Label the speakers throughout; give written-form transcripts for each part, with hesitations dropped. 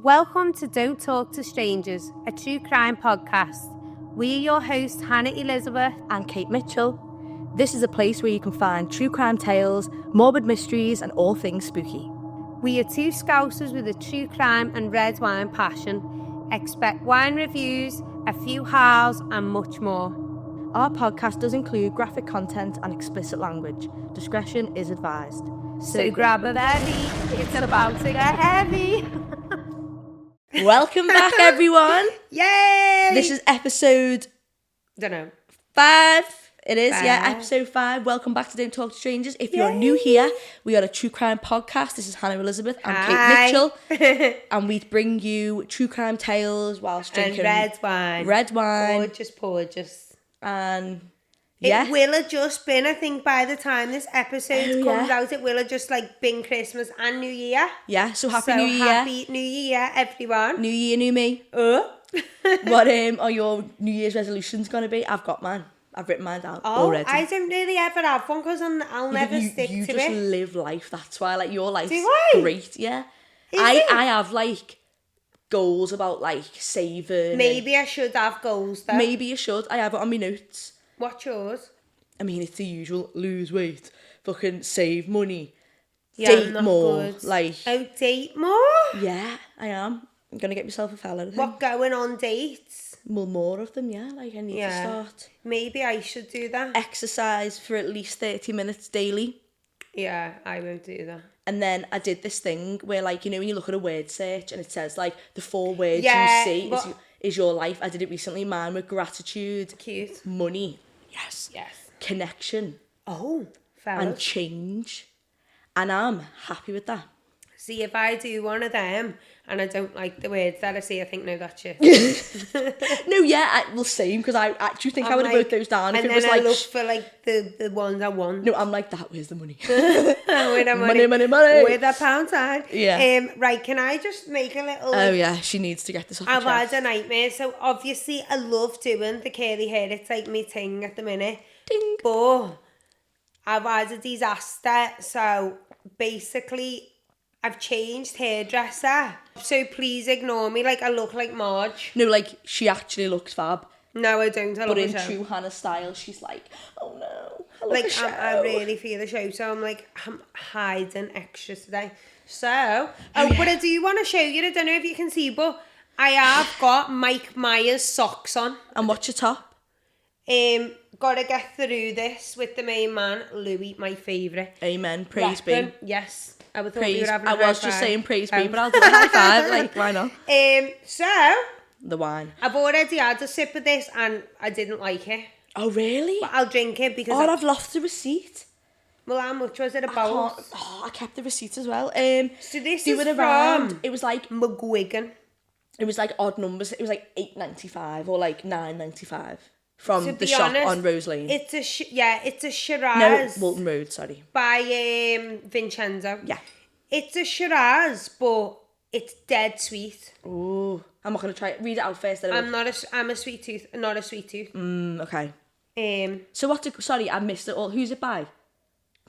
Speaker 1: Welcome to Don't Talk to Strangers, a true crime podcast. We are your hosts, Hannah Elizabeth
Speaker 2: and Kate Mitchell. This is a place where you can find true crime tales, morbid mysteries, and all things spooky.
Speaker 1: We are two scousers with a true crime and red wine passion. Expect wine reviews, a few howls, and much more.
Speaker 2: Our podcast does include graphic content and explicit language. Discretion is advised.
Speaker 1: So grab a bevvy, it's about to get heavy.
Speaker 2: Welcome back, everyone.
Speaker 1: Yay!
Speaker 2: This is episode...
Speaker 1: Don't know.
Speaker 2: 5. It is, yeah, episode 5. Welcome back to Don't Talk to Strangers. If you're new here, we are a true crime podcast. This is Hannah Elizabeth and Kate Mitchell. And we bring you true crime tales whilst drinking...
Speaker 1: And red wine.
Speaker 2: Red wine.
Speaker 1: Gorgeous, gorgeous.
Speaker 2: And... yeah.
Speaker 1: It will have just been, I think, by the time this episode comes out, it will have just been Christmas and New Year.
Speaker 2: Yeah, so happy New Year.
Speaker 1: Happy New Year, everyone.
Speaker 2: New Year, new me. What are your New Year's resolutions going to be? I've got mine. I've written mine down already.
Speaker 1: I don't really ever have one because I'll never stick to it.
Speaker 2: You just live life, that's why. Your life's great, yeah.
Speaker 1: I
Speaker 2: have goals about saving.
Speaker 1: Maybe I should have goals though.
Speaker 2: Maybe you should. I have it on my notes.
Speaker 1: What's yours?
Speaker 2: I mean, it's the usual: lose weight, fucking save money,
Speaker 1: Yeah,
Speaker 2: date more.
Speaker 1: Good. Date more?
Speaker 2: Yeah, I am. I'm gonna get myself a fella.
Speaker 1: What, going on dates?
Speaker 2: Well, more of them, yeah. I need to start.
Speaker 1: Maybe I should do that.
Speaker 2: Exercise for at least 30 minutes daily.
Speaker 1: Yeah, I won't do that.
Speaker 2: And then I did this thing where, when you look at a word search and it says, the 4 words you see is your life. I did it recently. Mine were gratitude.
Speaker 1: Cute.
Speaker 2: Money. Yes. Connection.
Speaker 1: Oh, fair.
Speaker 2: And change. And I'm happy with that.
Speaker 1: See, if I do one of them and I don't like the words that I see, I think, no, that's shit.
Speaker 2: No, yeah, same, because I actually think I would have wrote those down if it was
Speaker 1: And then I look for, the ones I want.
Speaker 2: No, I'm like that, where's the money?
Speaker 1: With the money. Money. With a pound sign.
Speaker 2: Yeah.
Speaker 1: Right, can I just make a little...
Speaker 2: Oh, yeah, she needs to get this off her chest.
Speaker 1: I've had a nightmare, so obviously I love doing the curly hair. It's me thing at the minute.
Speaker 2: Ding.
Speaker 1: But I've had a disaster, so basically... I've changed hairdresser, so please ignore me. I look like Marge.
Speaker 2: No, she actually looks fab.
Speaker 1: No, I don't.
Speaker 2: But in true Hannah style, she's like, oh no, I look a show.
Speaker 1: I really feel the show, so I'm hiding extra today. So, but I do want to show you. I don't know if you can see, but I have got Mike Myers socks on.
Speaker 2: And what's your top?
Speaker 1: Gotta get through this with the main man, Louis, my favourite.
Speaker 2: Amen. Praise be.
Speaker 1: Yes. I was
Speaker 2: just saying praise be, but I'll do a high five. Why not?
Speaker 1: So
Speaker 2: the wine.
Speaker 1: I've already had a sip of this and I didn't like it.
Speaker 2: Oh really?
Speaker 1: But I'll drink it because
Speaker 2: I've lost the receipt.
Speaker 1: Well, how much was it about?
Speaker 2: I kept the receipt as well.
Speaker 1: So this is from...
Speaker 2: It was
Speaker 1: McGuigan.
Speaker 2: It was odd numbers. It was $8.95 or $9.95 from the
Speaker 1: honest,
Speaker 2: shop on Rose Lane.
Speaker 1: It's a Shiraz.
Speaker 2: No, Walton Road, sorry.
Speaker 1: By Vincenzo.
Speaker 2: Yeah.
Speaker 1: It's a Shiraz, but it's dead sweet.
Speaker 2: Ooh, I'm not gonna try it. Read it out first.
Speaker 1: I'm a sweet tooth, not a sweet tooth.
Speaker 2: Okay.
Speaker 1: So
Speaker 2: sorry, I missed it all. Who's it by?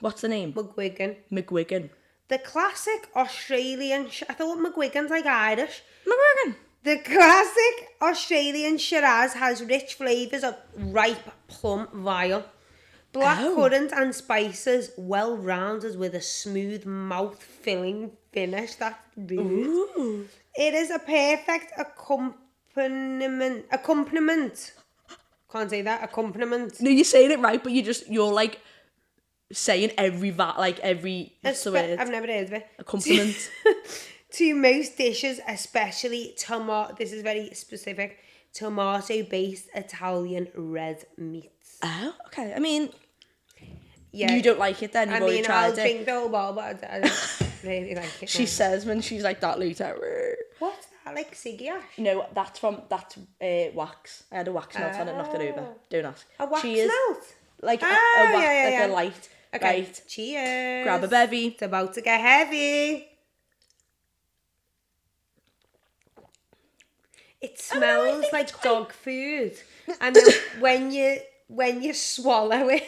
Speaker 2: What's the name?
Speaker 1: McGuigan. The classic Australian... I thought McGuigan's Irish.
Speaker 2: McGuigan.
Speaker 1: The classic Australian Shiraz has rich flavours of ripe plum vial, black currant and spices, well rounded with a smooth mouth-filling finish. That's rude.
Speaker 2: Ooh.
Speaker 1: It is a perfect accompaniment. Can't say that. Accompaniment.
Speaker 2: No, you're saying it right, but you're saying every what's the word?
Speaker 1: I've never heard of it.
Speaker 2: Accompaniment.
Speaker 1: To most dishes, especially this is very specific, tomato-based Italian red meats.
Speaker 2: Oh, okay. I mean,
Speaker 1: yeah.
Speaker 2: You don't like it then? You've already tried
Speaker 1: I'll
Speaker 2: it.
Speaker 1: drink the whole bottle, but I don't really like it.
Speaker 2: She says when she's like that later.
Speaker 1: What's that, Siggy Ash?
Speaker 2: No, that's wax. I had a wax melt on it, knocked it over. Don't ask.
Speaker 1: A wax
Speaker 2: Cheers.
Speaker 1: melt?
Speaker 2: A wax, a light.
Speaker 1: Okay.
Speaker 2: Right.
Speaker 1: Cheers.
Speaker 2: Grab a bevvy.
Speaker 1: It's about to get heavy. It smells like dog food, and then when you swallow it,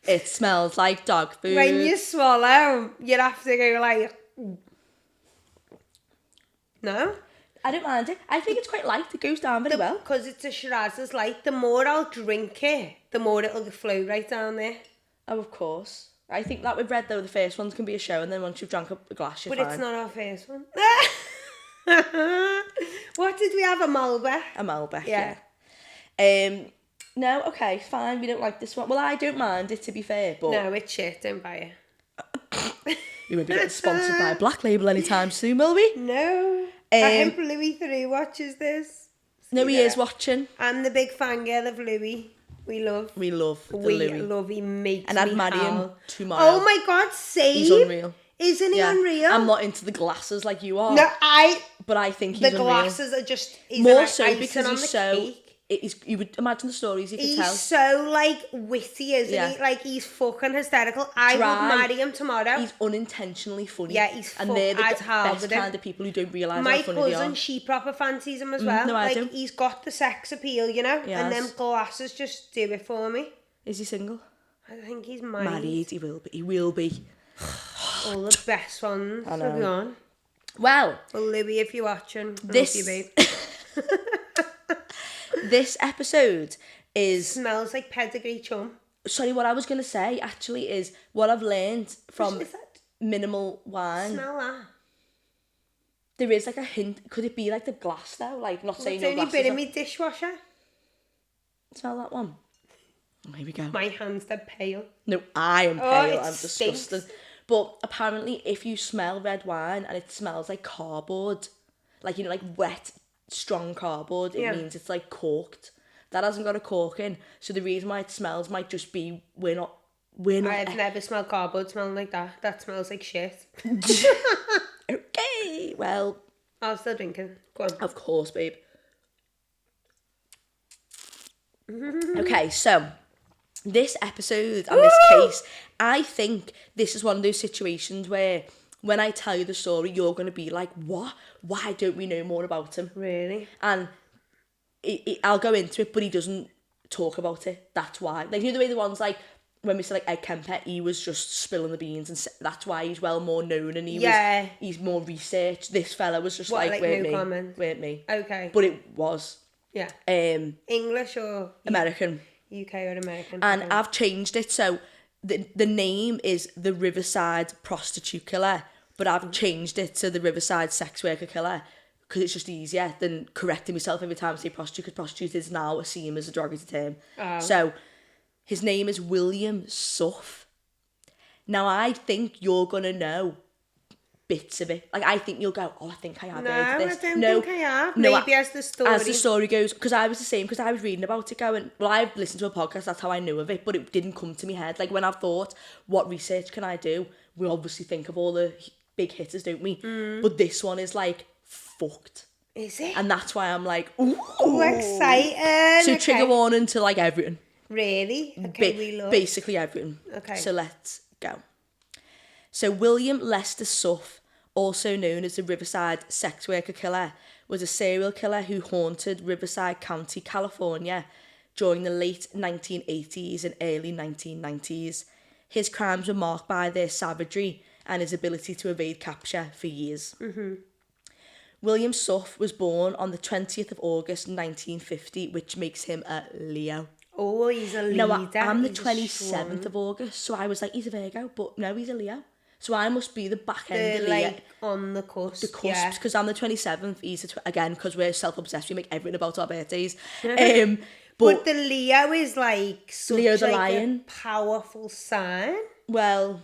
Speaker 2: it smells like dog food.
Speaker 1: When you swallow, you have to go No?
Speaker 2: I don't mind it. I think it's quite light. It goes down very well.
Speaker 1: Because it's a Shiraz's light, the more I'll drink it, the more it'll flow right down there.
Speaker 2: Oh, of course. I think that with red, though, the first ones can be a show, and then once you've drunk a glass, you're
Speaker 1: But
Speaker 2: fine.
Speaker 1: it's not our first one. What did we have? A Malbec?
Speaker 2: A Malbec,
Speaker 1: Yeah.
Speaker 2: No, okay, fine. We don't like this one. Well, I don't mind it, to be fair, but...
Speaker 1: No, it's shit. Don't buy it.
Speaker 2: We won't be getting sponsored by Black Label anytime soon, will we?
Speaker 1: No. I hope Louis 3 watches this.
Speaker 2: No, he is watching.
Speaker 1: I'm the big fangirl of Louis. We love
Speaker 2: the
Speaker 1: we
Speaker 2: Louis.
Speaker 1: love, he makes
Speaker 2: And I'd
Speaker 1: me
Speaker 2: marry him
Speaker 1: howl.
Speaker 2: tomorrow.
Speaker 1: Oh my God, same.
Speaker 2: He's unreal.
Speaker 1: Isn't he unreal?
Speaker 2: I'm not into the glasses like you are.
Speaker 1: No,
Speaker 2: But I think he's
Speaker 1: the
Speaker 2: unreal.
Speaker 1: glasses are just...
Speaker 2: More so
Speaker 1: icing
Speaker 2: because
Speaker 1: on
Speaker 2: he's
Speaker 1: the
Speaker 2: so...
Speaker 1: cake.
Speaker 2: You would imagine the stories you could
Speaker 1: He's
Speaker 2: tell.
Speaker 1: so, like, witty, isn't he? Like, he's fucking hysterical. I would marry him tomorrow.
Speaker 2: He's unintentionally funny.
Speaker 1: Yeah, he's
Speaker 2: And they're the
Speaker 1: as hard
Speaker 2: best
Speaker 1: with him.
Speaker 2: kind of people who don't realise
Speaker 1: My
Speaker 2: how funny they are.
Speaker 1: cousin, she proper fancies him as well.
Speaker 2: no, I
Speaker 1: like,
Speaker 2: do.
Speaker 1: he's got the sex appeal, you know?
Speaker 2: Yes.
Speaker 1: And them glasses just do it for me.
Speaker 2: Is he single?
Speaker 1: I think he's married.
Speaker 2: Married, he will be. He will be.
Speaker 1: All the best ones.
Speaker 2: I know.
Speaker 1: Will be on.
Speaker 2: Well,
Speaker 1: Louis, if you're watching, I
Speaker 2: this
Speaker 1: love you, babe.
Speaker 2: this episode is...
Speaker 1: Smells like pedigree chum.
Speaker 2: Sorry, what I was going to say actually is what I've learned from
Speaker 1: Is that?
Speaker 2: minimal wine.
Speaker 1: Smell that.
Speaker 2: There is like a hint. Could it be like the glass though? Like not saying
Speaker 1: It's
Speaker 2: no
Speaker 1: only
Speaker 2: glasses.
Speaker 1: been in my dishwasher.
Speaker 2: Smell that one. Oh, here we go.
Speaker 1: My hands are pale.
Speaker 2: No, I am pale.
Speaker 1: Oh, it
Speaker 2: I'm
Speaker 1: stinks.
Speaker 2: disgusted. But apparently, if you smell red wine and it smells like cardboard, like, you know, like wet, strong cardboard, it means it's like corked. That hasn't got a cork in. So the reason why it smells might just be we're not.
Speaker 1: I've never smelled cardboard smelling like that. That smells like shit.
Speaker 2: Okay, well,
Speaker 1: I'll still drink it. Go on.
Speaker 2: of course, babe. Okay, so this episode and this case, I think this is one of those situations where when I tell you the story, you're going to be like, what? Why don't we know more about him?
Speaker 1: Really?
Speaker 2: And I'll go into it, but he doesn't talk about it. That's why. Like, you know the way the one's like, when we said like Ed Kemper, he was just spilling the beans, and that's why he's well more known, and he's more researched. This fella was just
Speaker 1: What,
Speaker 2: like
Speaker 1: no
Speaker 2: weren't
Speaker 1: comment?
Speaker 2: me.
Speaker 1: Okay.
Speaker 2: But it was.
Speaker 1: Yeah.
Speaker 2: English
Speaker 1: or
Speaker 2: American.
Speaker 1: UK or American.
Speaker 2: And
Speaker 1: okay.
Speaker 2: I've changed it, so the name is the Riverside Prostitute Killer, but I've changed it to the Riverside Sex Worker Killer, because it's just easier than correcting myself every time I say prostitute, because prostitute is now seen as a derogatory term.
Speaker 1: Oh.
Speaker 2: So his name is William Suff. Now I think you're gonna know bits of it. Like, I think you'll go, oh, I think I have heard this.
Speaker 1: I don't think I have. Maybe as the story.
Speaker 2: As the story goes, because I was the same, because I was reading about it going, well, I've listened to a podcast, that's how I knew of it, but it didn't come to my head. Like, when I've thought, what research can I do? We obviously think of all the big hitters, don't we? But this one is, like, fucked.
Speaker 1: Is it?
Speaker 2: And that's why I'm like, ooh.
Speaker 1: Oh, exciting.
Speaker 2: So trigger warning to, like, everything.
Speaker 1: Really? Okay, we love.
Speaker 2: Basically everything.
Speaker 1: Okay.
Speaker 2: So let's go. So William Lester Suff, also known as the Riverside Sex Worker Killer, was a serial killer who haunted Riverside County, California during the late 1980s and early 1990s. His crimes were marked by their savagery and his ability to evade capture for years. Mm-hmm. William Suff was born on the 20th of August 1950, which makes him a Leo.
Speaker 1: Oh, he's a leader.
Speaker 2: No, I'm the
Speaker 1: He's
Speaker 2: 27th of August, so I was like, he's a Virgo, but no, he's a Leo. So I must be the back end of Leo.
Speaker 1: Like on the cusp.
Speaker 2: The cusps, because I'm the 27th, he's again, because we're self-obsessed, we make everything about our birthdays.
Speaker 1: But the Leo is like such
Speaker 2: Leo the
Speaker 1: like
Speaker 2: lion.
Speaker 1: A powerful sign.
Speaker 2: Well,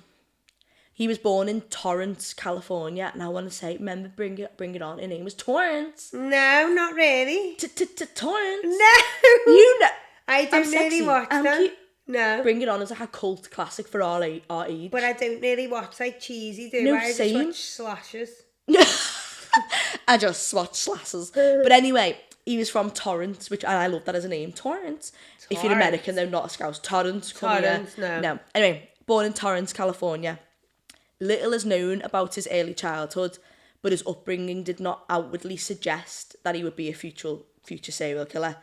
Speaker 2: he was born in Torrance, California, and I want to say, remember, bring it on, her name was Torrance.
Speaker 1: No, not really.
Speaker 2: Torrance.
Speaker 1: No.
Speaker 2: You know.
Speaker 1: I don't really watch them.
Speaker 2: Cute.
Speaker 1: No.
Speaker 2: Bring It On is like a cult classic for our age.
Speaker 1: But I don't really watch like cheesy, do
Speaker 2: No,
Speaker 1: I? I just
Speaker 2: same.
Speaker 1: watch slashes.
Speaker 2: I just watch slashes. But anyway, he was from Torrance, and I love that as a name. Torrance. If you're American, though, not a Scouse. Torrance.
Speaker 1: Torrance, no.
Speaker 2: No. Anyway, born in Torrance, California. Little is known about his early childhood, but his upbringing did not outwardly suggest that he would be a future serial killer.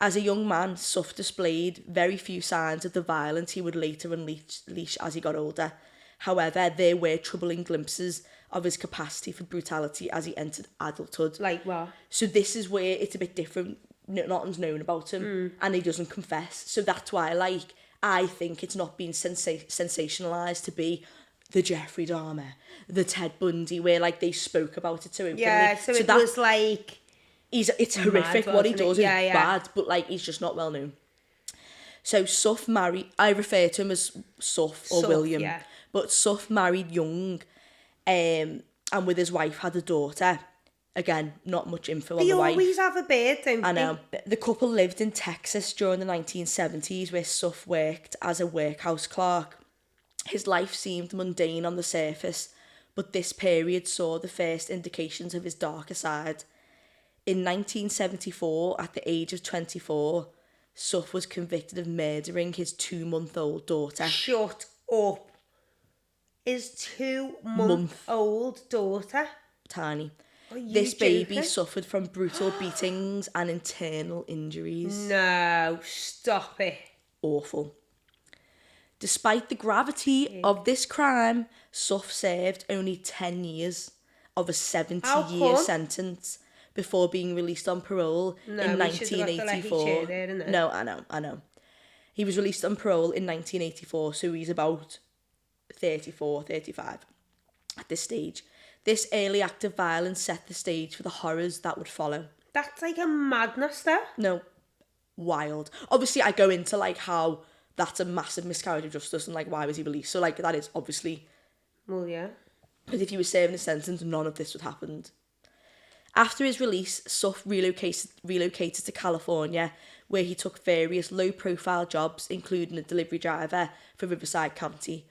Speaker 2: As a young man, Suff displayed very few signs of the violence he would later unleash as he got older. However, there were troubling glimpses of his capacity for brutality as he entered adulthood.
Speaker 1: Like what?
Speaker 2: So this is where it's a bit different. Nothing's known about him, and he doesn't confess. So that's why, like, I think it's not being sensationalized to be the Jeffrey Dahmer, the Ted Bundy, where like they spoke about it so openly.
Speaker 1: Yeah, so it was like...
Speaker 2: It's horrific. What he does is
Speaker 1: Yeah.
Speaker 2: bad, but like he's just not well known. So Suff married, I refer to him as Suff or
Speaker 1: Suff,
Speaker 2: William,
Speaker 1: yeah.
Speaker 2: but Suff married young, and with his wife had a daughter. Again, not much info on
Speaker 1: They
Speaker 2: the wife.
Speaker 1: always have a bird, don't they?
Speaker 2: I know. The couple lived in Texas during the 1970s, where Suff worked as a workhouse clerk. His life seemed mundane on the surface, but this period saw the first indications of his darker side. In 1974, at the age of 24, Suff was convicted of murdering his 2-month-old daughter.
Speaker 1: Shut up. His 2-month-old daughter?
Speaker 2: Tiny.
Speaker 1: This
Speaker 2: baby suffered from brutal beatings and internal injuries.
Speaker 1: No, stop it.
Speaker 2: Awful. Despite the gravity of this crime, Suff served only 10 years of a 70-year sentence before being released on parole in 1984. No, I know. He was released on parole in 1984, so he's about 34, 35 at this stage. This early act of violence set the stage for the horrors that would follow.
Speaker 1: That's like a madness, though.
Speaker 2: No, wild. Obviously, I go into like how that's a massive miscarriage of justice and like why was he released. So like that is obviously...
Speaker 1: Well, yeah.
Speaker 2: Because if he was serving a sentence, none of this would have happened. After his release, Suff relocated to California, where he took various low-profile jobs, including a delivery driver for Riverside County.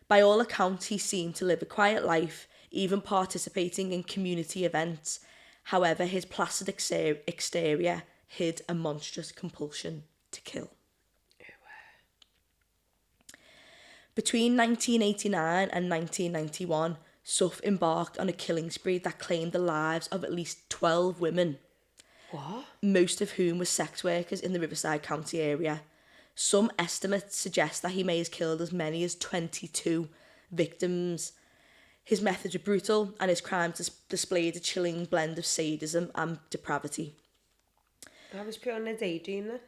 Speaker 2: By all accounts, he seemed to live a quiet life, even participating in community events. However, his placid exterior hid a monstrous compulsion to kill. Between 1989 and 1991, Suff embarked on a killing spree that claimed the lives of at least 12 women.
Speaker 1: What?
Speaker 2: Most of whom were sex workers in the Riverside County area. Some estimates suggest that he may have killed as many as 22 victims. His methods were brutal, and his crimes displayed a chilling blend of sadism and depravity.
Speaker 1: I was put on a daydream then.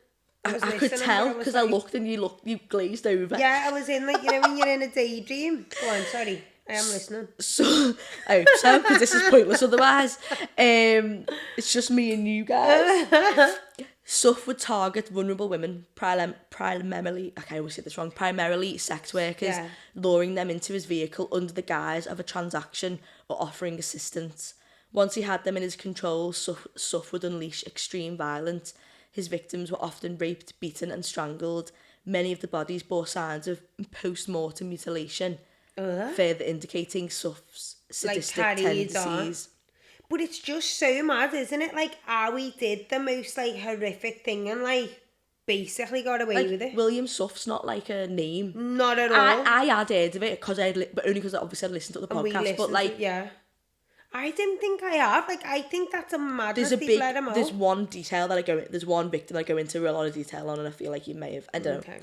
Speaker 2: I could tell, because I looked and you glazed over.
Speaker 1: Yeah, I was in like, you know when you're in a daydream? Go on, sorry. I am listening.
Speaker 2: So, I hope so, because this is pointless otherwise. It's just me and you guys. Suff would target vulnerable women, primarily sex workers, luring them into his vehicle under the guise of a transaction or offering assistance. Once he had them in his control, Suff would unleash extreme violence. His victims were often raped, beaten and strangled. Many of the bodies bore signs of post-mortem mutilation, further indicating Suff's sadistic tendencies.
Speaker 1: But it's just so mad, isn't it? Like, how he did the most, like, horrific thing and, like, basically got away with it.
Speaker 2: William Suff's not, like, a name.
Speaker 1: Not at all.
Speaker 2: I had heard of it, but only because obviously I listened to the podcast. But, like...
Speaker 1: Yeah. I didn't think I have. Like, I think that's a madness. There's
Speaker 2: one detail that there's one victim that I go into a lot of detail on, and I feel like you may have. I don't know.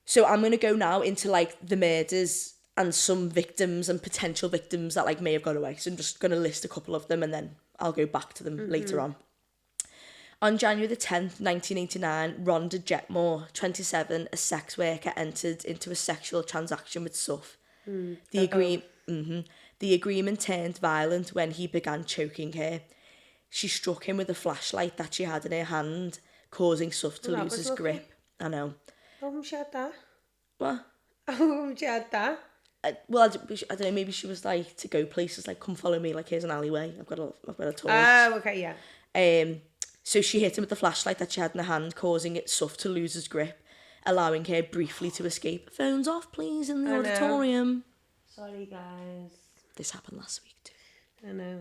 Speaker 2: So I'm going to go now into, like, the murders and some victims and potential victims that, like, may have got away. So I'm just going to list a couple of them and then I'll go back to them later on. On January the 10th, 1989, Rhonda Jetmore, 27, a sex worker, entered into a sexual transaction with Suff. The agreement turned violent when he began choking her. She struck him with a flashlight that she had in her hand, causing Suff to lose his grip. I know.
Speaker 1: Oh, she had that?
Speaker 2: What?
Speaker 1: Oh, she had that?
Speaker 2: Well, I don't know, maybe she was like, to go places, like, come follow me, like, here's an alleyway, I've got a torch.
Speaker 1: Oh, okay, yeah.
Speaker 2: So she hit him with the flashlight that she had in her hand, causing Suff to lose his grip, allowing her briefly to escape. Phones off, please, in the auditorium.
Speaker 1: Sorry, guys.
Speaker 2: This happened last week, too.
Speaker 1: I know.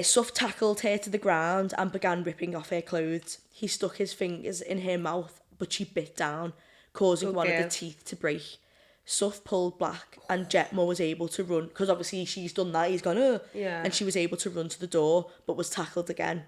Speaker 2: Suff tackled her to the ground and began ripping off her clothes. He stuck his fingers in her mouth, but she bit down, causing one of the teeth to break. Suff pulled back and Jetmore was able to run, because obviously she's done that, he's gone, and she was able to run to the door, but was tackled again.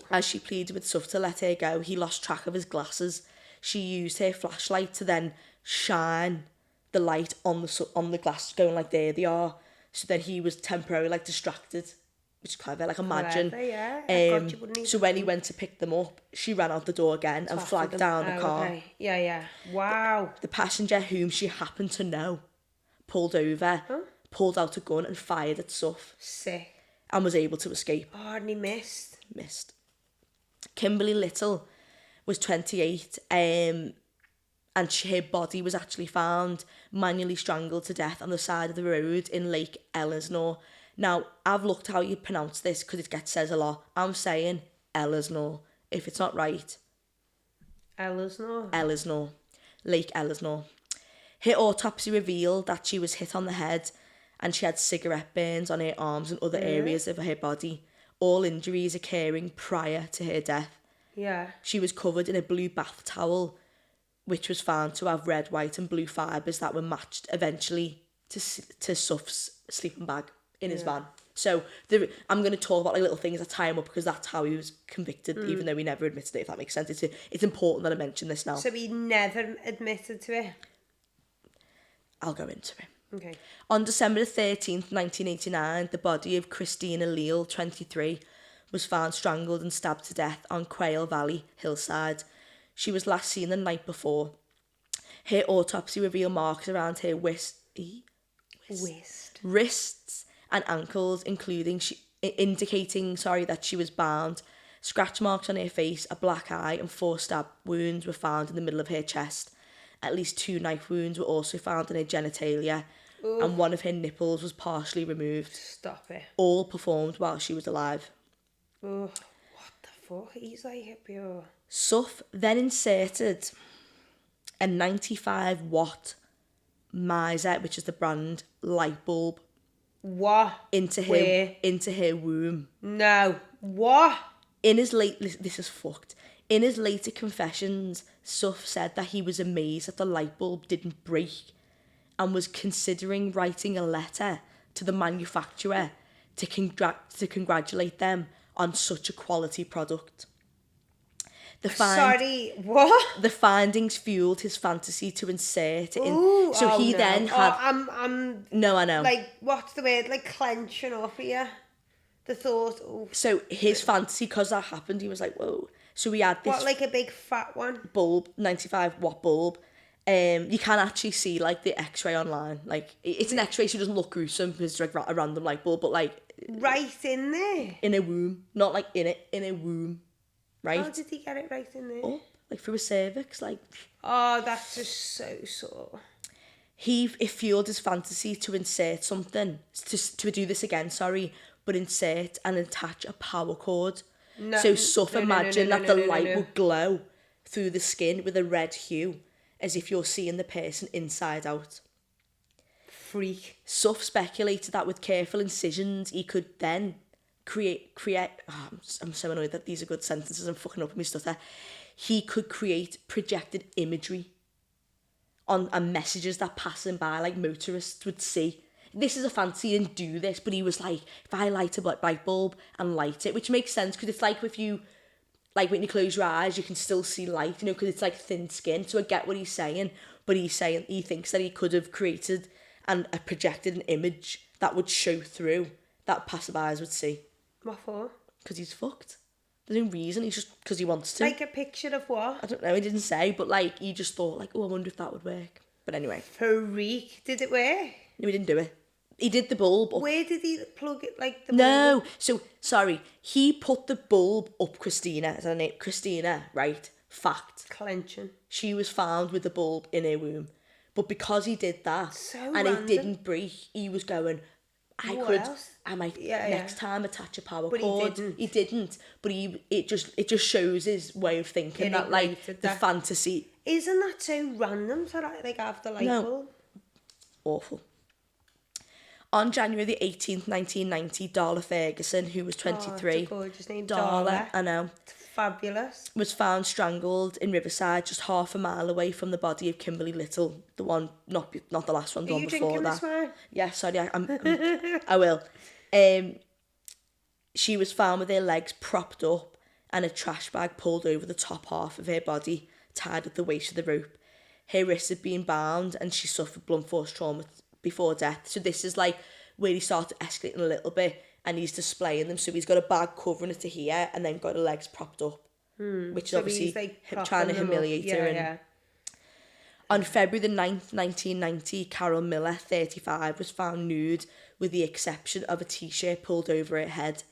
Speaker 2: As she pleaded with Suff to let her go, he lost track of his glasses. She used her flashlight to then shine the light on the glass, going like, there they are. So then he was temporarily like distracted, which is clever. Like imagine.
Speaker 1: Clever, yeah. God, you wouldn't
Speaker 2: So when he went to pick them up, she ran out the door again and flagged down the car.
Speaker 1: Okay. Yeah. Wow.
Speaker 2: The passenger, whom she happened to know, pulled over, pulled out a gun and fired at Suff.
Speaker 1: Sick.
Speaker 2: And was able to escape.
Speaker 1: Oh, and he missed.
Speaker 2: Kimberly Little was 28, and her body was actually found manually strangled to death on the side of the road in Lake Elsinore. Now, I've looked how you pronounce this because it says a lot. I'm saying Elsinore. If it's not right. Elsinore. Lake Elsinore. Her autopsy revealed that she was hit on the head and she had cigarette burns on her arms and other areas of her body. All injuries occurring prior to her death.
Speaker 1: Yeah.
Speaker 2: She was covered in a blue bath towel, which was found to have red, white and blue fibres that were matched eventually to Suff's sleeping bag in his van. So I'm going to talk about like little things that tie him up because that's how he was convicted, even though he never admitted it, if that makes sense. It's important that I mention this now.
Speaker 1: So he never admitted to it?
Speaker 2: I'll go into it.
Speaker 1: Okay.
Speaker 2: On December 13th, 1989, the body of Christina Leal, 23, was found strangled and stabbed to death on Quail Valley hillside. She was last seen the night before. Her autopsy revealed marks around her wrists and ankles, indicating that she was bound. Scratch marks on her face, a black eye, and 4 stab wounds were found in the middle of her chest. At least 2 knife wounds were also found in her genitalia, and one of her nipples was partially removed.
Speaker 1: Stop it.
Speaker 2: All performed while she was alive.
Speaker 1: Oh, what the fuck? He's like a pure...
Speaker 2: Suff then inserted a 95-watt Miser, which is the brand, light bulb.
Speaker 1: What?
Speaker 2: Into her womb.
Speaker 1: No. What?
Speaker 2: This is fucked. In his later confessions, Suff said that he was amazed that the light bulb didn't break and was considering writing a letter to the manufacturer to congratulate them on such a quality product.
Speaker 1: Sorry, what?
Speaker 2: The findings fueled his fantasy to insert in. Then had. No, I know.
Speaker 1: Like, what's the word? Like clenching up here. The thought. Oh.
Speaker 2: So his fantasy, because that happened, he was like, whoa. So we had this.
Speaker 1: What, like a big fat one?
Speaker 2: Bulb, 95-watt bulb. You can actually see like the X-ray online. Like it's an X-ray, so it doesn't look gruesome because it's like a random light bulb, but like.
Speaker 1: Right in there.
Speaker 2: In a womb, not like in it, in a womb. Right?
Speaker 1: How did he get it right in there?
Speaker 2: Oh, like through his cervix, like.
Speaker 1: Oh, that's just so sore.
Speaker 2: It fueled his fantasy to insert something, to do this again, but insert and attach a power cord.
Speaker 1: No,
Speaker 2: so Suff imagined that the light would glow through the skin with a red hue, as if you're seeing the person inside out.
Speaker 1: Freak.
Speaker 2: Suff speculated that with careful incisions, he could then create I'm so annoyed that these are good sentences, I'm fucking up with my stutter. He could create projected imagery on messages that passing by, like motorists would see. This is a fancy, he didn't do this, but he was like, if I light a light bulb and light it, which makes sense because it's like if you, like when you close your eyes, you can still see light, you know, because it's like thin skin. So I get what he's saying, but he thinks that he could have created and projected an image that would show through, that passerbys would see.
Speaker 1: What for?
Speaker 2: Because he's fucked. There's no reason, he's just because he wants to.
Speaker 1: Like a picture of what?
Speaker 2: I don't know, he didn't say, but like he just thought like, oh, I wonder if that would work. But anyway.
Speaker 1: Freak. Did it work?
Speaker 2: No, he didn't do it. He did the bulb up.
Speaker 1: Where did he plug it, like the bulb?
Speaker 2: No, so, sorry, he put the bulb up Christina, is her name? Christina, right? Fact.
Speaker 1: Clenching.
Speaker 2: She was found with the bulb in her womb. But because he did that, it didn't break, he was going, I might next time attach a power cord. He didn't. But it just shows his way of thinking that like the fantasy.
Speaker 1: Isn't that so random to like have the light bulb?
Speaker 2: Awful. On January the 18th, 1990, Darla Ferguson, who was 23,
Speaker 1: that's a gorgeous name,
Speaker 2: Darla, I know,
Speaker 1: it's fabulous,
Speaker 2: was found strangled in Riverside, just half a mile away from the body of Kimberly Little, the one, not the last one, the one before that. Are you drinking this wine? Yeah, sorry, I will. She was found with her legs propped up and a trash bag pulled over the top half of her body, tied at the waist of the rope. Her wrists had been bound and she suffered blunt force trauma before death. So this is like where he started escalating a little bit and he's displaying them. So he's got a bag covering it to here and then got her legs propped up, which is
Speaker 1: So
Speaker 2: obviously
Speaker 1: he's, like,
Speaker 2: him trying to
Speaker 1: propping them up.
Speaker 2: humiliate her. And
Speaker 1: Yeah.
Speaker 2: on February the 9th, 1990, Carol Miller, 35, was found nude with the exception of a t-shirt pulled over her head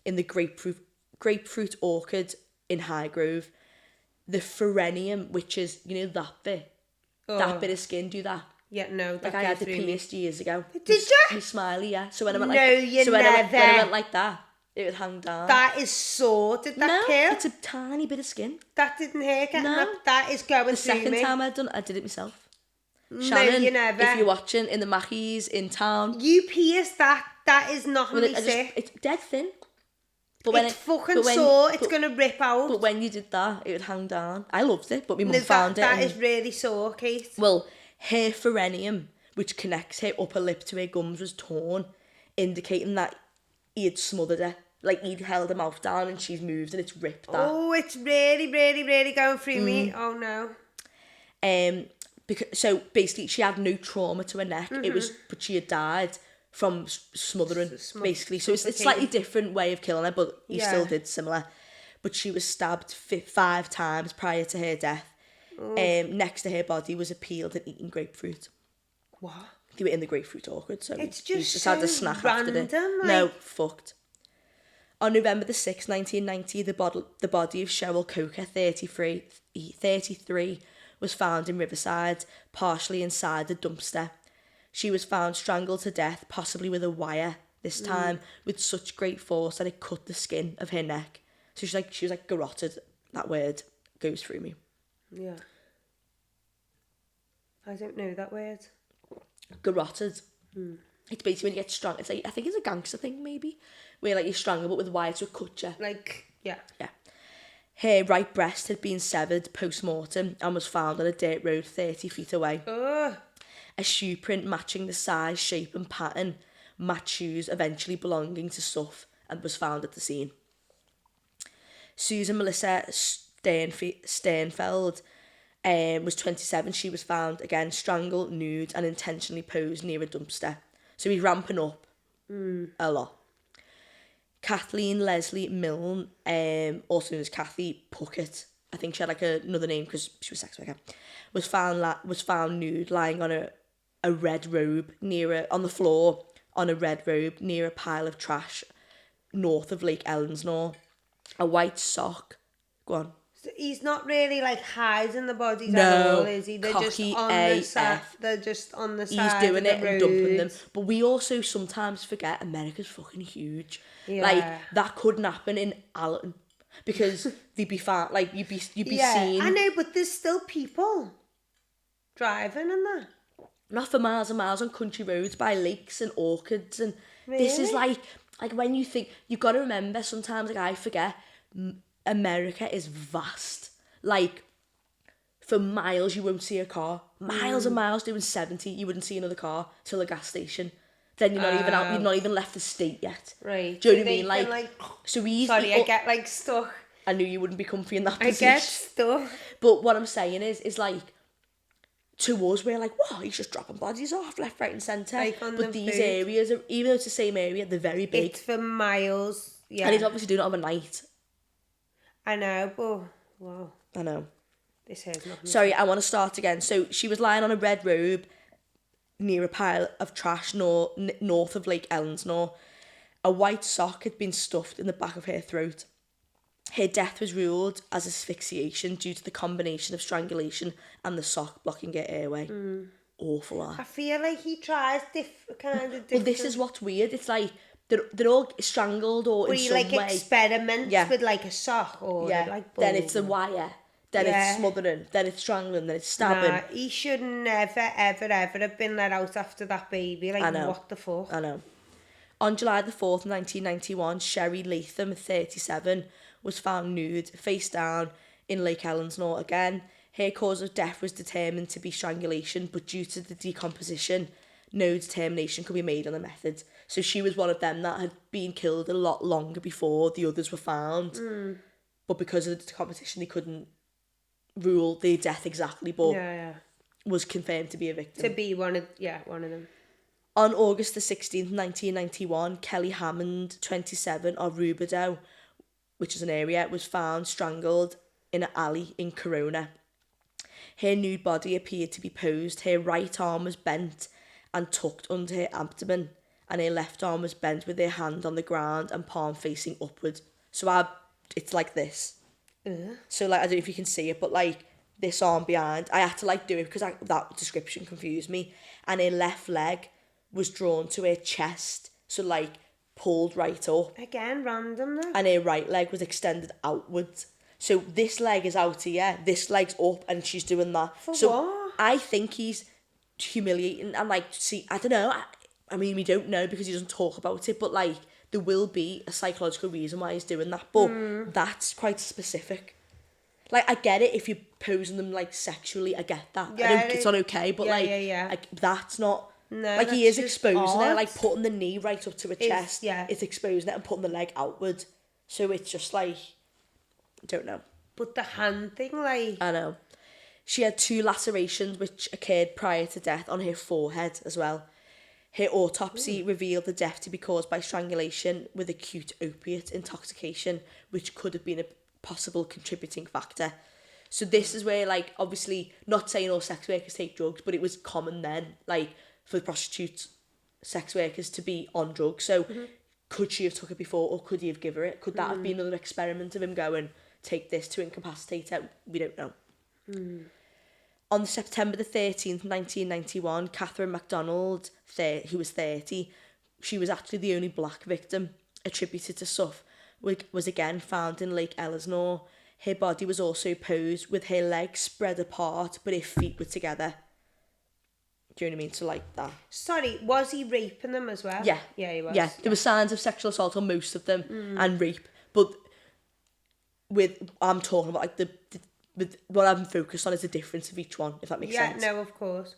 Speaker 2: in the grapefruit orchard in Highgrove. The pherenium, which is, you know, that bit. That bit of skin, do that.
Speaker 1: Yeah, no, that
Speaker 2: Like I
Speaker 1: goes
Speaker 2: had the
Speaker 1: through me.
Speaker 2: pierced years ago.
Speaker 1: Did ya?
Speaker 2: Me smiley, yeah. So when I went
Speaker 1: No,
Speaker 2: like,
Speaker 1: you
Speaker 2: when I
Speaker 1: never.
Speaker 2: went like that, it would hang down.
Speaker 1: That is sore. Did that
Speaker 2: no,
Speaker 1: kill?
Speaker 2: it's a tiny bit of skin.
Speaker 1: That didn't hurt getting
Speaker 2: No.
Speaker 1: that is going
Speaker 2: The
Speaker 1: through
Speaker 2: second
Speaker 1: me.
Speaker 2: time I did it myself.
Speaker 1: No,
Speaker 2: Shannon,
Speaker 1: you never.
Speaker 2: if you're watching in the Mackies in town,
Speaker 1: You pierced that. That is not really sick.
Speaker 2: it's dead thin. But
Speaker 1: It's fucking sore. It's going to rip out.
Speaker 2: But when you did that, it would hang down. I loved it, but my mum
Speaker 1: No,
Speaker 2: found it.
Speaker 1: That
Speaker 2: and-
Speaker 1: is really sore, Kate.
Speaker 2: Well, her pherenium, which connects her upper lip to her gums, was torn, indicating that he had smothered her. Like, he'd held her mouth down and she's moved and it's ripped that.
Speaker 1: Oh, it's really, really, really going through me. Oh, no.
Speaker 2: So basically, she had no trauma to her neck. It was, but she had died from smothering, basically. So it's a slightly different way of killing her, but he still did similar. But she was stabbed 5 times prior to her death. Next to her body was a peeled and eaten grapefruit.
Speaker 1: What?
Speaker 2: They were in the grapefruit orchard, so
Speaker 1: It's
Speaker 2: he
Speaker 1: just
Speaker 2: just had a
Speaker 1: so
Speaker 2: snack after it.
Speaker 1: random,
Speaker 2: No,
Speaker 1: like-
Speaker 2: fucked. On November the 6th, 1990, the body of Cheryl Coker, 33, was found in Riverside, partially inside the dumpster. She was found strangled to death, possibly with a wire, this time with such great force that it cut the skin of her neck. So she was like garroted. That word goes through me.
Speaker 1: Yeah. I don't know that word.
Speaker 2: Garroted. It's basically when you get strung. It's like, I think it's a gangster thing maybe, where like you strangle but with a wire to cut you.
Speaker 1: Like, yeah.
Speaker 2: Yeah. Her right breast had been severed post-mortem and was found on a dirt road 30 feet away.
Speaker 1: Ugh.
Speaker 2: A shoe print matching the size, shape and pattern matched shoes eventually belonging to Suff and was found at the scene. Susan Melissa Sternfeld was 27. She was found, again, strangled, nude and intentionally posed near a dumpster. So he's ramping up a lot. Kathleen Leslie Milne, also known as Kathy Puckett, I think she had like another name because she was a sex worker, was found nude, lying on a red robe on the floor on a red robe near a pile of trash north of Lake Ellensnore. A white sock. Go on.
Speaker 1: So he's not really like hiding the bodies
Speaker 2: No,
Speaker 1: at all, is he? They're just
Speaker 2: cocky
Speaker 1: on the
Speaker 2: AF.
Speaker 1: side. They're just on the
Speaker 2: He's
Speaker 1: side.
Speaker 2: doing
Speaker 1: of
Speaker 2: it
Speaker 1: the
Speaker 2: and dumping them.
Speaker 1: roads.
Speaker 2: But we also sometimes forget America's fucking huge.
Speaker 1: Yeah.
Speaker 2: Like, that couldn't happen in Allerton. Because they'd be fat. Like, you'd be seen.
Speaker 1: I know, but there's still people driving and that.
Speaker 2: Not for miles and miles on country roads by lakes and orchards. And this is
Speaker 1: Really?
Speaker 2: like when you think, you've got to remember sometimes, like I forget, America is vast. Like, for miles you won't see a car. Miles and miles doing 70, you wouldn't see another car till the gas station. Then you're not even out, you've not even left the state yet.
Speaker 1: Right.
Speaker 2: Do you know
Speaker 1: So
Speaker 2: what I mean?
Speaker 1: they
Speaker 2: Like,
Speaker 1: can,
Speaker 2: so we
Speaker 1: sorry, I get like stuck.
Speaker 2: I knew you wouldn't be comfy in that
Speaker 1: I
Speaker 2: position.
Speaker 1: get stuck.
Speaker 2: But what I'm saying is like, to us, we're like, wow, he's just dropping bodies off left, right and centre.
Speaker 1: Like on
Speaker 2: But
Speaker 1: the
Speaker 2: these
Speaker 1: food.
Speaker 2: areas, are, even though it's the same area, they're very big.
Speaker 1: It's for miles. Yeah.
Speaker 2: And he's obviously doing it overnight.
Speaker 1: I know, but wow,
Speaker 2: I know.
Speaker 1: this is nothing.
Speaker 2: Sorry, I want to start again. So she was lying on a red robe near a pile of trash north of Lake Ellensnore. A white sock had been stuffed in the back of her throat. Her death was ruled as asphyxiation due to the combination of strangulation and the sock blocking her airway. Awful,
Speaker 1: I feel like he tries kind of different.
Speaker 2: Well, this is what's weird. It's like they're all strangled or
Speaker 1: But
Speaker 2: in
Speaker 1: he
Speaker 2: some
Speaker 1: like
Speaker 2: way.
Speaker 1: experiments
Speaker 2: Yeah.
Speaker 1: with like a sock or
Speaker 2: Yeah.
Speaker 1: like.
Speaker 2: Then
Speaker 1: balls
Speaker 2: it's a
Speaker 1: or-
Speaker 2: wire. Then
Speaker 1: Yeah.
Speaker 2: it's smothering. Then it's strangling. Then it's stabbing.
Speaker 1: Nah, he should never, ever, ever have been let out after that baby. Like,
Speaker 2: I know.
Speaker 1: what the fuck?
Speaker 2: I know. On July the 4th, 1991, Sherry Latham, 37, was found nude, face down, in Lake Ellensnore again. Her cause of death was determined to be strangulation, but due to the decomposition, no determination could be made on the method. So she was one of them that had been killed a lot longer before the others were found. But because of the decomposition, they couldn't rule their death exactly, but
Speaker 1: Yeah.
Speaker 2: was confirmed to be a victim.
Speaker 1: To be one of them.
Speaker 2: On August the 16th, 1991, Kelly Hammond, 27, of Rubidoux, which is an area, was found strangled in an alley in Corona. Her nude body appeared to be posed. Her right arm was bent and tucked under her abdomen, and her left arm was bent with her hand on the ground and palm facing upward. So it's like this. So like, I don't know if you can see it, but like this arm behind, I had to like do it because that description confused me. And her left leg was drawn to her chest, so like pulled right up.
Speaker 1: Again, random though.
Speaker 2: And her right leg was extended outwards. So this leg is out here, this leg's up, and she's doing that.
Speaker 1: For
Speaker 2: so
Speaker 1: what?
Speaker 2: I think he's humiliating and like, see, I don't know. I mean, we don't know because he doesn't talk about it, but like there will be a psychological reason why he's doing that. But that's quite specific. Like, I get it if you're posing them like sexually, I get that.
Speaker 1: Yeah,
Speaker 2: it's not okay, but like that's not.
Speaker 1: No,
Speaker 2: like he is
Speaker 1: that's just
Speaker 2: exposing
Speaker 1: odd.
Speaker 2: it, like putting the knee right up to her chest.
Speaker 1: Yeah.
Speaker 2: It's exposing it and putting the leg outward. So it's just like, I don't know.
Speaker 1: But the hand thing, like...
Speaker 2: I know. She had 2 lacerations which occurred prior to death on her forehead as well. Her autopsy revealed the death to be caused by strangulation with acute opiate intoxication, which could have been a possible contributing factor. So this is where, like, obviously, not saying all sex workers take drugs, but it was common then, like, for prostitutes, sex workers to be on drugs. So could she have took it before, or could he have given her it? Could that have been another experiment of him going, take this to incapacitate her? We don't know. On September the 13th, 1991, Catherine MacDonald, who was 30, she was actually the only black victim attributed to Suff, was again found in Lake Elsinore. Her body was also posed with her legs spread apart, but her feet were together. Do you know what I mean? So like that.
Speaker 1: Sorry, was he raping them as well?
Speaker 2: Yeah.
Speaker 1: Yeah, he was.
Speaker 2: Yeah, there were signs of sexual assault on most of them and rape. But I'm talking about like with what I'm focused on is the difference of each one, if that makes sense.
Speaker 1: Yeah, no, of course.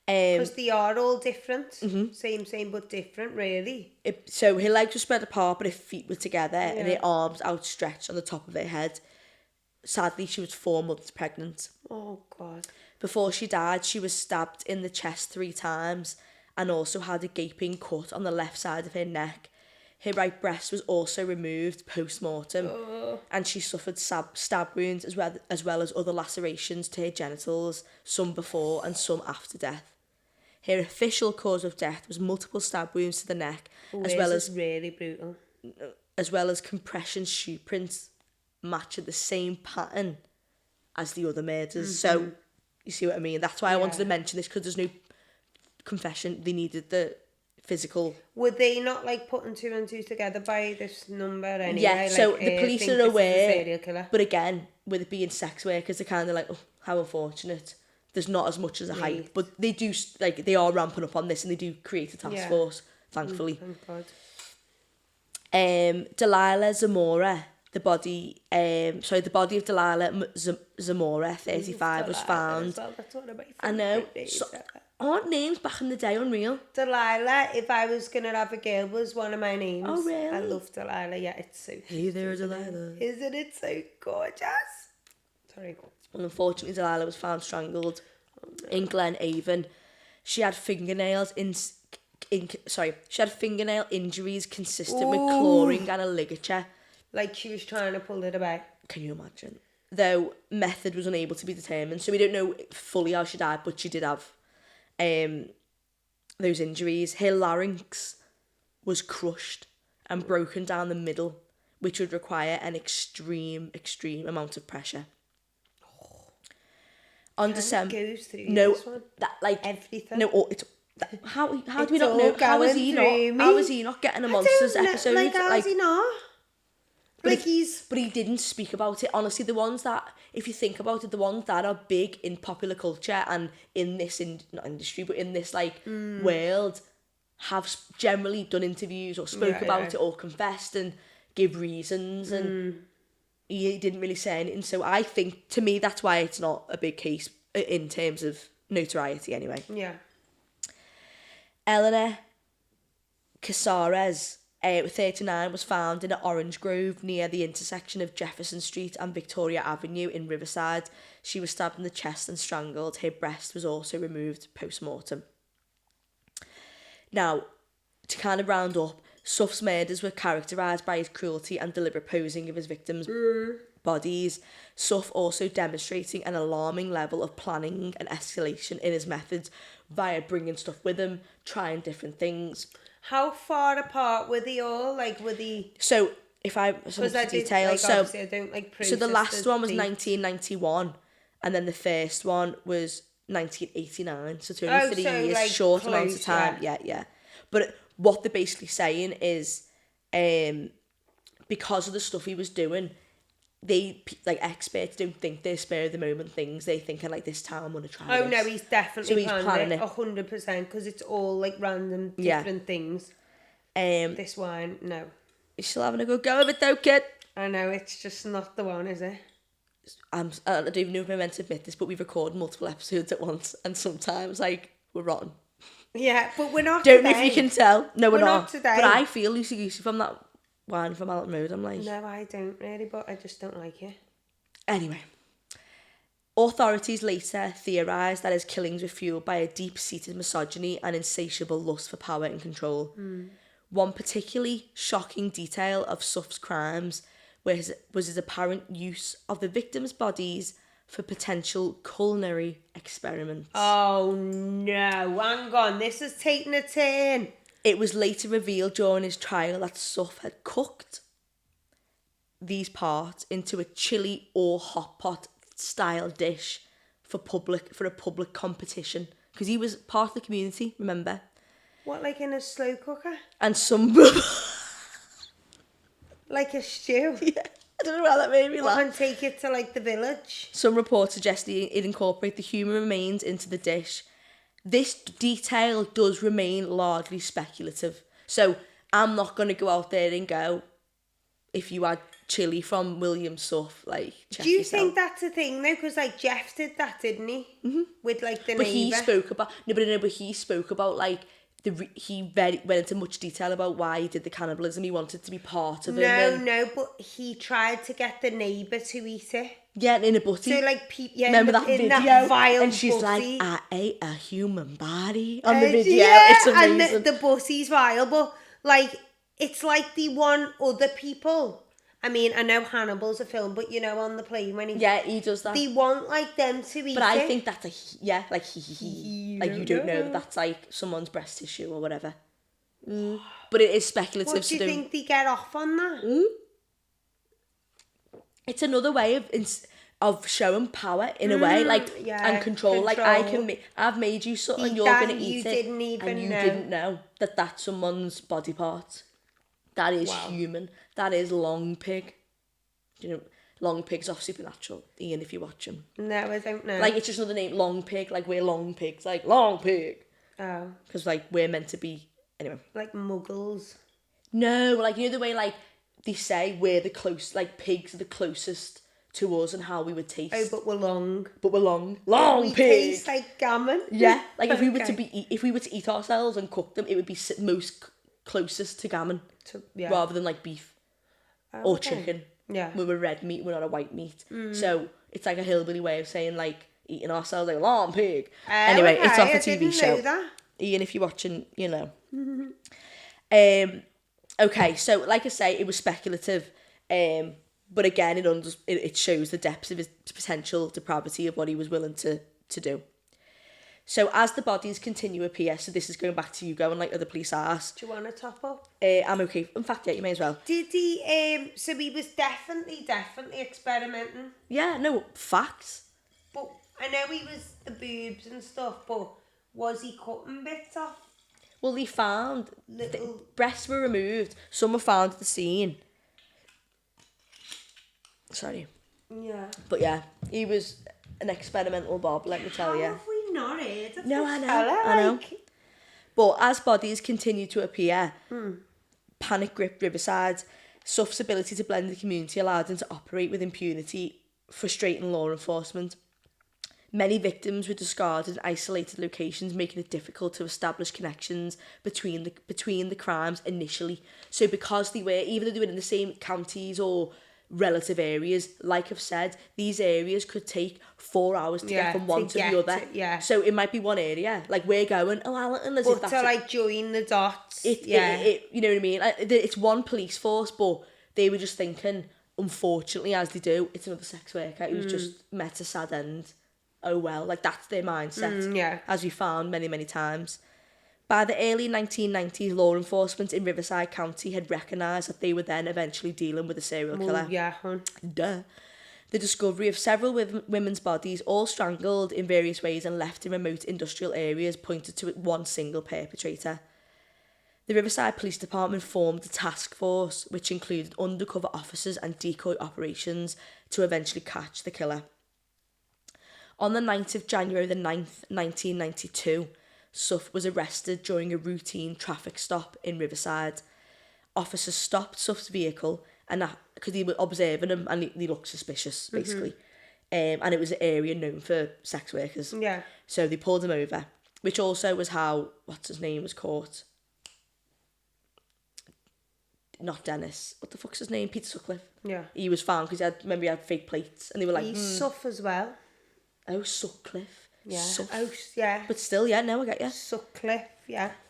Speaker 1: Because they are all different.
Speaker 2: Mm-hmm.
Speaker 1: Same, but different, really.
Speaker 2: So her legs were spread apart, but her feet were together and her arms outstretched on the top of her head. Sadly, she was 4 months pregnant.
Speaker 1: Oh, God.
Speaker 2: Before she died, she was stabbed in the chest 3 times and also had a gaping cut on the left side of her neck. Her right breast was also removed post-mortem, and she suffered stab wounds as well as other lacerations to her genitals, some before and some after death. Her official cause of death was multiple stab wounds to the neck, as
Speaker 1: really brutal.
Speaker 2: As well as compression shoe prints matching the same pattern as the other murders. So, you see what I mean? That's why I wanted to mention this, because there's no confession. They needed the physical.
Speaker 1: Were they not like putting 2 and 2 together by this number anyway?
Speaker 2: Yeah, so the police are aware,
Speaker 1: serial killer.
Speaker 2: but again, with it being sex workers, they're kind of like, oh, how unfortunate. There's not as much as a hype, but they do, like, they are ramping up on this, and they do create a task force, thankfully.
Speaker 1: Thank God.
Speaker 2: Delilah Zamora, the body of Delilah Zamora, 35, was found.
Speaker 1: Well, that's one of my
Speaker 2: I know.
Speaker 1: names.
Speaker 2: Aren't names back in the day unreal?
Speaker 1: Delilah, if I was going to have a girl, was one of my names.
Speaker 2: Oh, really?
Speaker 1: I love Delilah. Yeah, it's so cute.
Speaker 2: Hey there, Delilah.
Speaker 1: Isn't it so gorgeous? Sorry.
Speaker 2: Well, unfortunately, Delilah was found strangled in Glen Avon. She had fingernail injuries consistent with clawing and a ligature.
Speaker 1: Like she was trying to pull it away.
Speaker 2: Can you imagine? Though method was unable to be determined, so we don't know fully how she died, but she did have those injuries. Her larynx was crushed and broken down the middle, which would require an extreme amount of pressure. On December,
Speaker 1: goes through this one.
Speaker 2: That like
Speaker 1: everything.
Speaker 2: No, it's how do we not know? How is he not getting a monsters episode?
Speaker 1: Like, how is he not?
Speaker 2: But he didn't speak about it. Honestly, the ones that, if you think about it, the ones that are big in popular culture and in this not industry, but in this like world, have generally done interviews or spoke about it or confessed and give reasons, and he didn't really say anything. So I think, to me, that's why it's not a big case in terms of notoriety anyway.
Speaker 1: Yeah.
Speaker 2: Eleanor Casares, 39, was found in an orange grove near the intersection of Jefferson Street and Victoria Avenue in Riverside. She was stabbed in the chest and strangled. Her breast was also removed post-mortem. Now, to kind of round up, Suff's murders were characterised by his cruelty and deliberate posing of his victims' bodies. Suff also demonstrating an alarming level of planning and escalation in his methods via bringing stuff with him, trying different things.
Speaker 1: How far apart were they all? Like, were they...
Speaker 2: So, if I... Some details.
Speaker 1: Like, I don't like
Speaker 2: so the last one was
Speaker 1: dates.
Speaker 2: 1991, and then the first one was 1989. So it's only 3 years,
Speaker 1: like,
Speaker 2: short
Speaker 1: close,
Speaker 2: amount of time. Yeah. But what they're basically saying is, because of the stuff he was doing, they, like, experts don't think they're spur of the moment things. They thinking, like, this time I'm going to try this.
Speaker 1: Oh, no, he's definitely planning it.
Speaker 2: it.
Speaker 1: 100%, because it's all, like, random, different things. This one, no.
Speaker 2: You're still having a good go of it, though, kid.
Speaker 1: I know, it's just not the one, is it?
Speaker 2: I don't even know if I'm meant to admit this, but we record multiple episodes at once, and sometimes, like, we're rotten.
Speaker 1: Yeah, but we're not
Speaker 2: Don't
Speaker 1: today.
Speaker 2: know if you can tell. No, we're not.
Speaker 1: Today.
Speaker 2: But I feel loosey-goosey from that wine from Alton Road. I'm like...
Speaker 1: No, I don't really, but I just don't like it.
Speaker 2: Anyway. Authorities later theorised that his killings were fuelled by a deep-seated misogyny and insatiable lust for power and control. One particularly shocking detail of Suff's crimes was his apparent use of the victims' bodies for potential culinary experiments.
Speaker 1: Oh no, hang on, this is taking a turn.
Speaker 2: It was later revealed during his trial that Suff had cooked these parts into a chili or hot pot style dish for a public competition, because he was part of the community, remember?
Speaker 1: What, like in a slow cooker?
Speaker 2: And some...
Speaker 1: Like a stew?
Speaker 2: Yeah. I don't know how that made me laugh.
Speaker 1: And take it to, like, the village.
Speaker 2: Some reports suggest it incorporate the human remains into the dish. This detail does remain largely speculative. So I'm not going to go out there and go, if you had chili from William Suff, like, check
Speaker 1: Do you
Speaker 2: yourself.
Speaker 1: think that's a thing, though? Because, like, Jeff did that, didn't he? Mm-hmm. With, like, the neighbour.
Speaker 2: But he spoke about, like, he went into much detail about why he did the cannibalism. He wanted to be part of it.
Speaker 1: No, but he tried to get the neighbour to eat it.
Speaker 2: Yeah, in a butty.
Speaker 1: So, like,
Speaker 2: remember that video?
Speaker 1: That vile
Speaker 2: and she's
Speaker 1: butty.
Speaker 2: like, I ate a human body on the video.
Speaker 1: Yeah,
Speaker 2: it's amazing.
Speaker 1: and the butty's vile, but, like, it's like they want other people. I mean, I know Hannibal's a film, but, you know, on the plane when
Speaker 2: he does that.
Speaker 1: They want, like, them to eat it.
Speaker 2: But I think that's like like you don't know that's like someone's breast tissue or whatever. But it is speculative.
Speaker 1: What do you think they get off on that?
Speaker 2: It's another way of showing power in a way, like, and control. Like, I've made you something and you're gonna eat it,
Speaker 1: didn't even
Speaker 2: and you
Speaker 1: know.
Speaker 2: didn't know that that's someone's body part. That is human. That is long pig. You know, long pig's off Supernatural. Ian, if you watch them.
Speaker 1: No, I don't know.
Speaker 2: Like, it's just another name, long pig. Like, we're long pigs. Like, long pig.
Speaker 1: Oh.
Speaker 2: Because, like, we're meant to be... Anyway.
Speaker 1: Like muggles.
Speaker 2: No, like, you know the way, like, they say we're the close... Like, pigs are the closest to us and how we would taste.
Speaker 1: Oh, but we're long.
Speaker 2: Long
Speaker 1: we
Speaker 2: pig.
Speaker 1: Taste like gammon.
Speaker 2: Yeah. Like, if we were to eat ourselves and cook them, it would be most closest to gammon. Rather than, like, beef. Or chicken.
Speaker 1: Yeah.
Speaker 2: We're red meat, we're not a white meat. So it's like a hillbilly way of saying, like, eating ourselves like a long pig. Anyway, it's off a TV show.
Speaker 1: Know that.
Speaker 2: Ian, if you're watching, you know. Okay, so like I say, it was speculative. But again, it shows the depths of his potential depravity of what he was willing to do. So as the bodies continue to appear, so this is going back to you going like other police asked.
Speaker 1: Do you want to top up?
Speaker 2: I'm okay. In fact, yeah, you may as well.
Speaker 1: Did he, so he was definitely experimenting.
Speaker 2: Yeah, no, facts.
Speaker 1: But I know he was the boobs and stuff, but was he cutting bits off?
Speaker 2: Well, they found breasts were removed. Some were found at the scene. Sorry.
Speaker 1: Yeah.
Speaker 2: But yeah, he was an experimental Bob, let me tell you.
Speaker 1: How have we not heard of
Speaker 2: No,
Speaker 1: this
Speaker 2: I know. But as bodies continue to appear, panic gripped Riverside. Suff's ability to blend the community allowed him to operate with impunity, frustrating law enforcement. Many victims were discarded in isolated locations, making it difficult to establish connections between the crimes initially. So because they were, even though they were in the same counties or relative areas. Like I've said, these areas could take 4 hours to get from one to the other. So it might be one area. Like, we're going, oh, Allerton, as
Speaker 1: but
Speaker 2: if that's...
Speaker 1: to, like, join the dots,
Speaker 2: it, you know what I mean? Like, it's one police force, but they were just thinking, unfortunately, as they do, it's another sex worker who's just met a sad end. Oh, well. Like, that's their mindset, as we found many, many times. By the early 1990s, law enforcement in Riverside County had recognised that they were then eventually dealing with a serial killer. Duh. The discovery of several women's bodies, all strangled in various ways and left in remote industrial areas, pointed to one single perpetrator. The Riverside Police Department formed a task force, which included undercover officers and decoy operations to eventually catch the killer. On the night of January the 9th, 1992, Suff was arrested during a routine traffic stop in Riverside. Officers stopped Suff's vehicle and because he was observing him and he looked suspicious, basically. And it was an area known for sex workers. So they pulled him over, which also was how, what's his name, was caught. Not Dennis. What the fuck's his name? Peter Sutcliffe. He was found because he had fake plates and they were like...
Speaker 1: He's Suff as well.
Speaker 2: Oh, Sutcliffe. Suff.
Speaker 1: Oh, yeah.
Speaker 2: But still, no, I get you.
Speaker 1: Sutcliffe,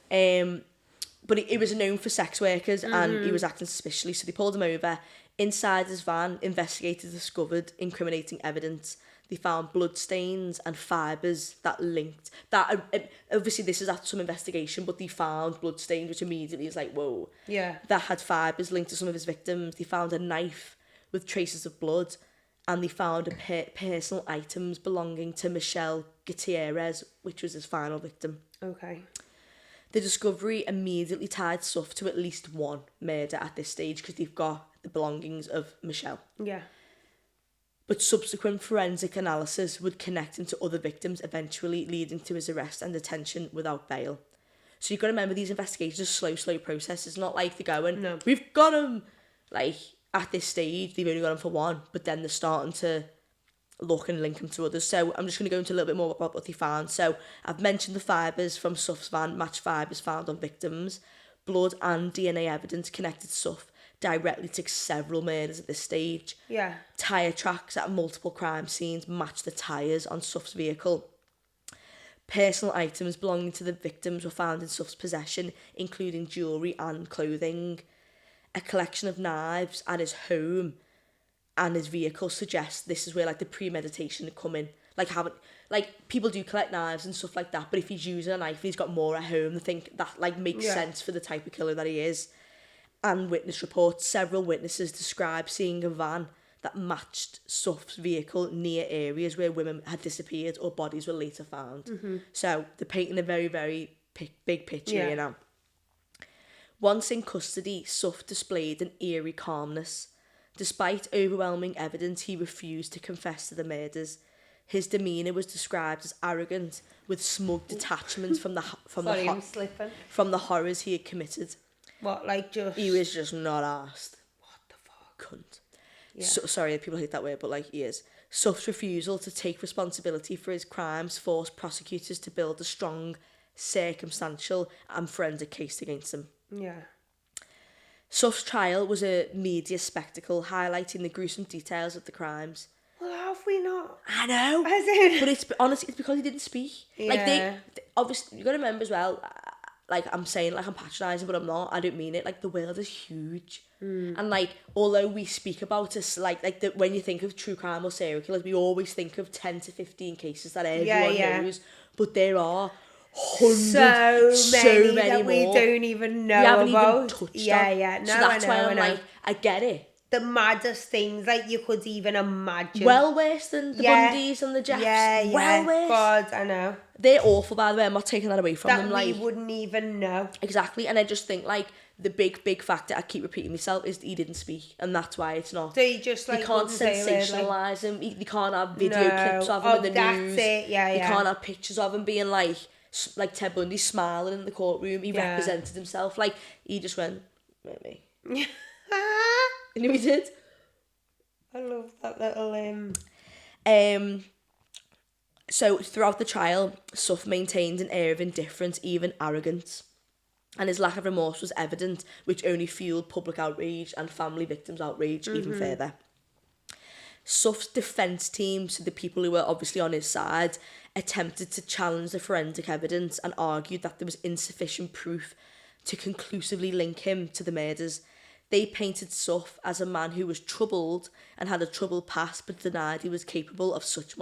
Speaker 2: But it was known for sex workers and he was acting suspiciously, so they pulled him over. Inside his van, investigators discovered incriminating evidence. They found blood stains and fibres that linked... obviously, this is after some investigation, but they found blood stains, which immediately is like, whoa. That had fibres linked to some of his victims. They found a knife with traces of blood, and they found personal items belonging to Michelle Gutierrez, which was his final victim.
Speaker 1: Okay.
Speaker 2: The discovery immediately tied Suff to at least one murder at this stage because they've got the belongings of Michelle. But subsequent forensic analysis would connect him to other victims, eventually leading to his arrest and detention without bail. So you've got to remember, these investigations are slow process. It's not like they're going, no, we've got him. Like, at this stage, they've only got him for one, but then they're starting to look and link him to others. So I'm just going to go into a little bit more about what they found. So I've mentioned the fibres from Suff's van, matched fibres found on victims. Blood and DNA evidence connected Suff directly to several murders at this stage. Tyre tracks at multiple crime scenes matched the tyres on Suff's vehicle. Personal items belonging to the victims were found in Suff's possession, including jewellery and clothing. A collection of knives at his home and his vehicle suggests this is where, like, the premeditation had come in. Like, people do collect knives and stuff like that, but if he's using a knife and he's got more at home, I think that, like, makes sense for the type of killer that he is. And witness reports, several witnesses described seeing a van that matched Suff's vehicle near areas where women had disappeared or bodies were later found. So they're painting a very, very big picture, you know. Once in custody, Suff displayed an eerie calmness. Despite overwhelming evidence, he refused to confess to the murders. His demeanour was described as arrogant, with smug detachment from the horrors he had committed.
Speaker 1: What, like, just...
Speaker 2: He was just not arsed.
Speaker 1: What the fuck?
Speaker 2: Cunt. So, sorry, people hate that word, but, like, he is. Suff's refusal to take responsibility for his crimes forced prosecutors to build a strong, circumstantial and forensic case against him. Suff's trial was a media spectacle highlighting the gruesome details of the crimes.
Speaker 1: Well, have we not?
Speaker 2: I know. But it's honestly, it's because he didn't speak. Like, they obviously, you got to remember as well, like, I'm saying, like, I'm patronising, but I'm not. I don't mean it. Like, the world is huge. And, like, although we speak about us, like when you think of true crime or serial killers, we always think of 10 to 15 cases that everyone knows. But there are hundreds, so many
Speaker 1: that we
Speaker 2: more.
Speaker 1: Don't even know
Speaker 2: we haven't
Speaker 1: about.
Speaker 2: Even touched on.
Speaker 1: No,
Speaker 2: so that's why I'm
Speaker 1: I
Speaker 2: like, I get it.
Speaker 1: The maddest things, like, you could even imagine.
Speaker 2: Well worse than the Bundys and the Jeffs. Well worse.
Speaker 1: God, I know.
Speaker 2: They're awful, by the way. I'm not taking that away from them.
Speaker 1: That we
Speaker 2: like,
Speaker 1: wouldn't even know.
Speaker 2: Exactly. And I just think, like, the big factor, I keep repeating myself, is he didn't speak. And that's why it's not.
Speaker 1: They just, like,
Speaker 2: they can't sensationalise him. They can't have video clips of him in the news.
Speaker 1: That's it,
Speaker 2: They can't have pictures of him being, like Ted Bundy smiling in the courtroom. He represented himself. Like, he just went, me. And he did.
Speaker 1: I love that little
Speaker 2: So throughout the trial, Suff maintained an air of indifference, even arrogance, and his lack of remorse was evident, which only fueled public outrage and family victims' outrage even further. Suff's defence team, so the people who were obviously on his side, attempted to challenge the forensic evidence and argued that there was insufficient proof to conclusively link him to the murders. They painted Suff as a man who was troubled and had a troubled past, but denied he was capable of such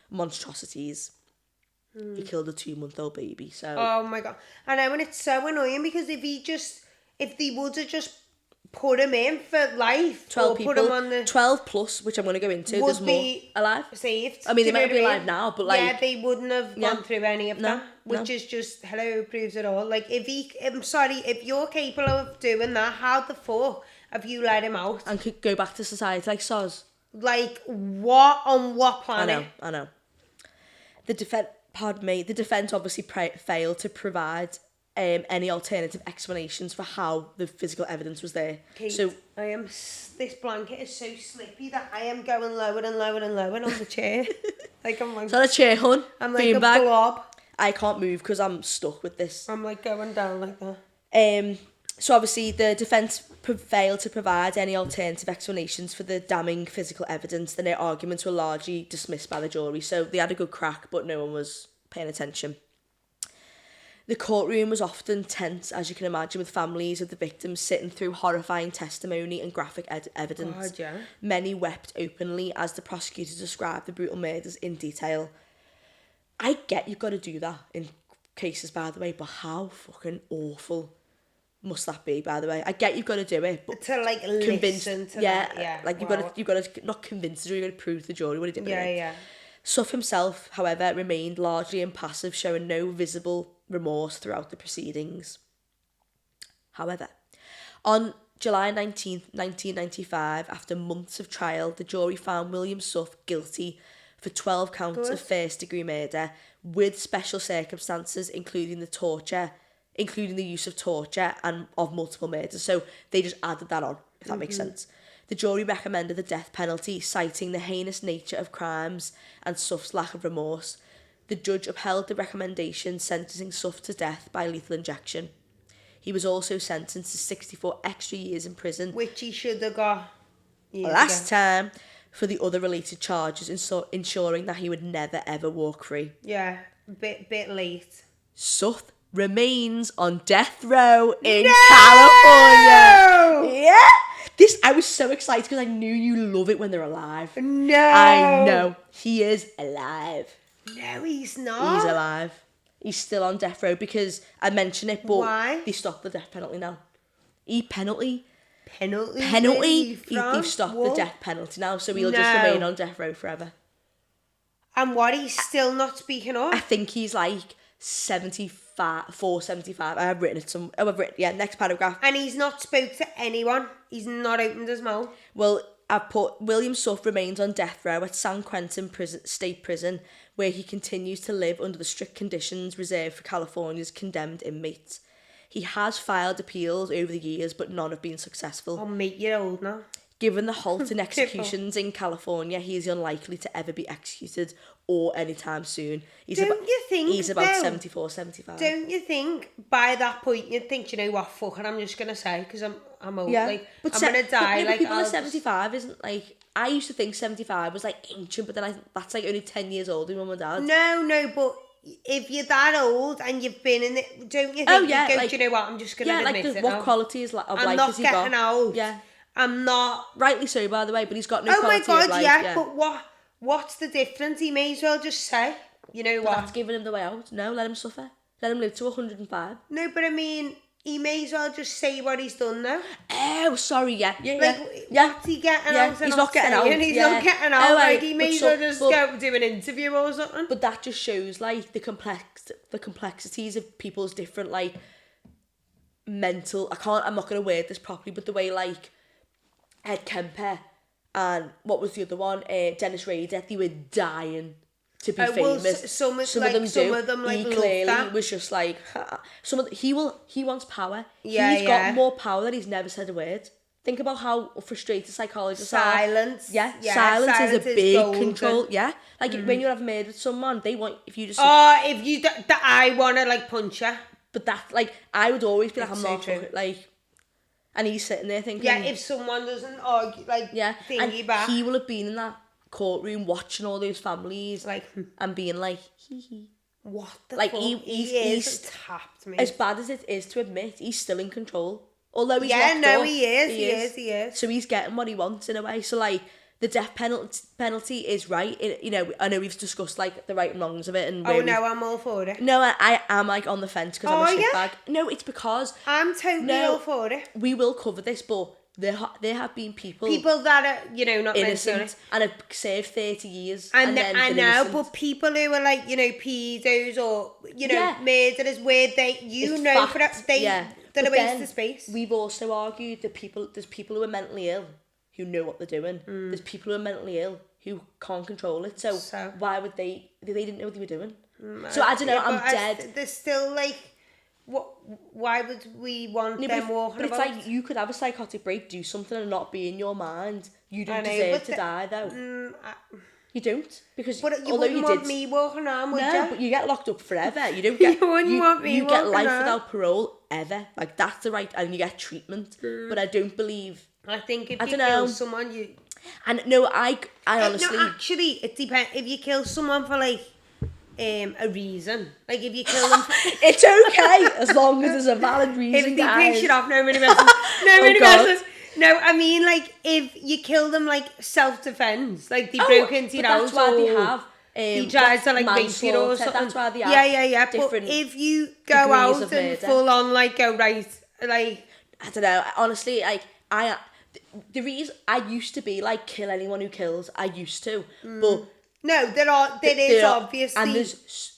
Speaker 2: monstrosities. He killed a 2-month-old baby, so...
Speaker 1: Oh my God. I know, and it's so annoying because if they would have just put him in for life,
Speaker 2: 12
Speaker 1: or
Speaker 2: people,
Speaker 1: put him on the...
Speaker 2: 12 plus, which I'm going to go into,
Speaker 1: would
Speaker 2: there's more
Speaker 1: be
Speaker 2: alive.
Speaker 1: saved.
Speaker 2: I mean, they
Speaker 1: Do
Speaker 2: might
Speaker 1: you know
Speaker 2: not be
Speaker 1: what I
Speaker 2: alive now, but like...
Speaker 1: Yeah, they wouldn't have gone through any of that, which
Speaker 2: no.
Speaker 1: is just, hello, proves it all. Like, I'm sorry, if you're capable of doing that, how the fuck have you let him out?
Speaker 2: And could go back to society like Soz.
Speaker 1: Like, what on what planet?
Speaker 2: I know. The defence obviously failed to provide any alternative explanations for how the physical evidence was there.
Speaker 1: Kate,
Speaker 2: So
Speaker 1: this blanket is so slippy that I am going lower and lower and lower on the chair. Like I'm like,
Speaker 2: it's not a chair, hun.
Speaker 1: I'm like
Speaker 2: Beanbag.
Speaker 1: a blob.
Speaker 2: I can't move because I'm stuck with this.
Speaker 1: I'm like going down like that.
Speaker 2: So obviously the defence failed to provide any alternative explanations for the damning physical evidence, and their arguments were largely dismissed by the jury. So they had a good crack, but no one was paying attention. The courtroom was often tense, as you can imagine, with families of the victims sitting through horrifying testimony and graphic evidence.
Speaker 1: God, yeah.
Speaker 2: Many wept openly as the prosecutors described the brutal murders in detail. I get you've got to do that in cases, by the way, but how fucking awful must that be, by the way? I get you've got to do it, but
Speaker 1: to like listen to that. Yeah,
Speaker 2: like you've got to not convince the jury, you've got to prove to the jury what he did.
Speaker 1: Yeah.
Speaker 2: Suff himself, however, remained largely impassive, showing no visible remorse throughout the proceedings. However, on July 19th, 1995, after months of trial, the jury found William Suff guilty for 12 counts of first-degree murder with special circumstances, including the use of torture and of multiple murders. So they just added that on, if that makes sense. The jury recommended the death penalty, citing the heinous nature of crimes and Suff's lack of remorse. The judge upheld the recommendation, sentencing Suff to death by lethal injection. He was sentenced to 64 extra years in prison,
Speaker 1: which he should have got
Speaker 2: last time, for the other related charges, ensuring that he would never ever walk free.
Speaker 1: Yeah, bit late.
Speaker 2: Suff remains on death row in California. Yeah. I was so excited because I knew you love it when they're alive.
Speaker 1: No.
Speaker 2: I know. He is alive.
Speaker 1: No, he's not.
Speaker 2: He's alive. He's still on death row because I mentioned it, but
Speaker 1: why?
Speaker 2: They stopped the death penalty now. Penalty. They've stopped the death penalty now, so he'll just remain on death row forever.
Speaker 1: And what, he's still not speaking up?
Speaker 2: I think he's like 75. I've written it next paragraph.
Speaker 1: And he's not spoke to anyone. He's not opened his mouth.
Speaker 2: Well, I've put William Suff remains on death row at San Quentin State Prison, where he continues to live under the strict conditions reserved for California's condemned inmates. He has filed appeals over the years, but none have been successful.
Speaker 1: Oh, mate, you're old now.
Speaker 2: Given the halt in executions in California, he is unlikely to ever be executed or anytime soon. He's about 74, 75.
Speaker 1: Don't you think by that point you'd think, you know what, fuck it, I'm just going to say, because I'm old, like, I'm going to die. Like,
Speaker 2: people are 75 isn't like, I used to think 75 was like ancient, but then that's like only 10 years older than Mum and Dad.
Speaker 1: No, but if you're that old and you've been in it, don't you think you'd go, do you know what, I'm just going to admit it
Speaker 2: what
Speaker 1: now.
Speaker 2: Qualities of
Speaker 1: I'm
Speaker 2: life
Speaker 1: not
Speaker 2: has he got?
Speaker 1: getting old.
Speaker 2: Yeah.
Speaker 1: I'm not.
Speaker 2: Rightly so, by the way, but he's got no quality of life. Oh my God, yeah,
Speaker 1: but what's the difference? He may as well just say, you know what?
Speaker 2: That's giving him the way out. No, let him suffer. Let him live to 105.
Speaker 1: No, but I mean, he may as well just say what he's done now.
Speaker 2: Oh, sorry, yeah.
Speaker 1: What's he getting out?
Speaker 2: He's not getting out.
Speaker 1: He's not getting out. Like, he may as well just go do an interview or something.
Speaker 2: But that just shows, like, the complexities of people's different, like, mental... I'm not going to word this properly, but the way, like, Ed Kemper and what was the other one? Dennis Rader, they were dying to be famous.
Speaker 1: Some of them
Speaker 2: he clearly was just like, he wants power.
Speaker 1: Yeah,
Speaker 2: he's got more power that he's never said a word. Think about how frustrated psychologists are.
Speaker 1: Silence.
Speaker 2: Yeah, silence is a big
Speaker 1: golden.
Speaker 2: Control. Yeah, like when you have murdered someone, they want if you just.
Speaker 1: I want to like punch her.
Speaker 2: But that, like, I would always be like,
Speaker 1: It's
Speaker 2: I'm not
Speaker 1: so true.
Speaker 2: like. And he's sitting there thinking...
Speaker 1: Yeah, if someone doesn't argue, like, thingy
Speaker 2: and
Speaker 1: back.
Speaker 2: he will have been in that courtroom watching all those families
Speaker 1: like,
Speaker 2: and being like, hee hee.
Speaker 1: What the
Speaker 2: like,
Speaker 1: fuck?
Speaker 2: He's
Speaker 1: tapped me.
Speaker 2: As bad as it is to admit, he's still in control. Although he's locked up,
Speaker 1: he is.
Speaker 2: So he's getting what he wants in a way. So, like, the death penalty is right. You know, I know we've discussed, like, the right and wrongs of it. And
Speaker 1: I'm all for it.
Speaker 2: No, I am, like, on the fence because I'm a shitbag. No, it's because...
Speaker 1: I'm totally all for it.
Speaker 2: We will cover this, but there have been people
Speaker 1: that are, you know, not
Speaker 2: innocent and have served 30 years.
Speaker 1: And I know, but people who are, like, you know, pedos or, you know, murderers, where they, they're a waste of space.
Speaker 2: We've also argued that there's people who are mentally ill who know what they're doing. There's people who are mentally ill who can't control it. So why would they didn't know what they were doing. So I don't know, I'm dead.
Speaker 1: There's still, like, why would we want them walking
Speaker 2: about? But it's like, you could have a psychotic break, do something and not be in your mind. You don't deserve to die, though. You don't, because
Speaker 1: you wouldn't want me walking around, would you?
Speaker 2: No, but you get locked up forever. You don't get.
Speaker 1: You wouldn't want me
Speaker 2: You get life
Speaker 1: around.
Speaker 2: without parole ever. Like, that's the right, and you get treatment. But I don't believe.
Speaker 1: I think if you kill someone, you.
Speaker 2: And no, I honestly.
Speaker 1: No, actually, it depends. If you kill someone for, like, a reason, like, if you kill them,
Speaker 2: it's okay as long as there's a valid reason.
Speaker 1: If they piss it off, no many messes. No, I mean, like, if you kill them, like, self-defense, like, they broke into your house,
Speaker 2: that's why they have.
Speaker 1: He tries to, like, rape you or something.
Speaker 2: That's why they have.
Speaker 1: Yeah. But if you go out and full on, like, go right, like,
Speaker 2: I don't know. Honestly, like, the reason I used to be like, kill anyone who kills. I used to, but
Speaker 1: no, there is obviously,
Speaker 2: and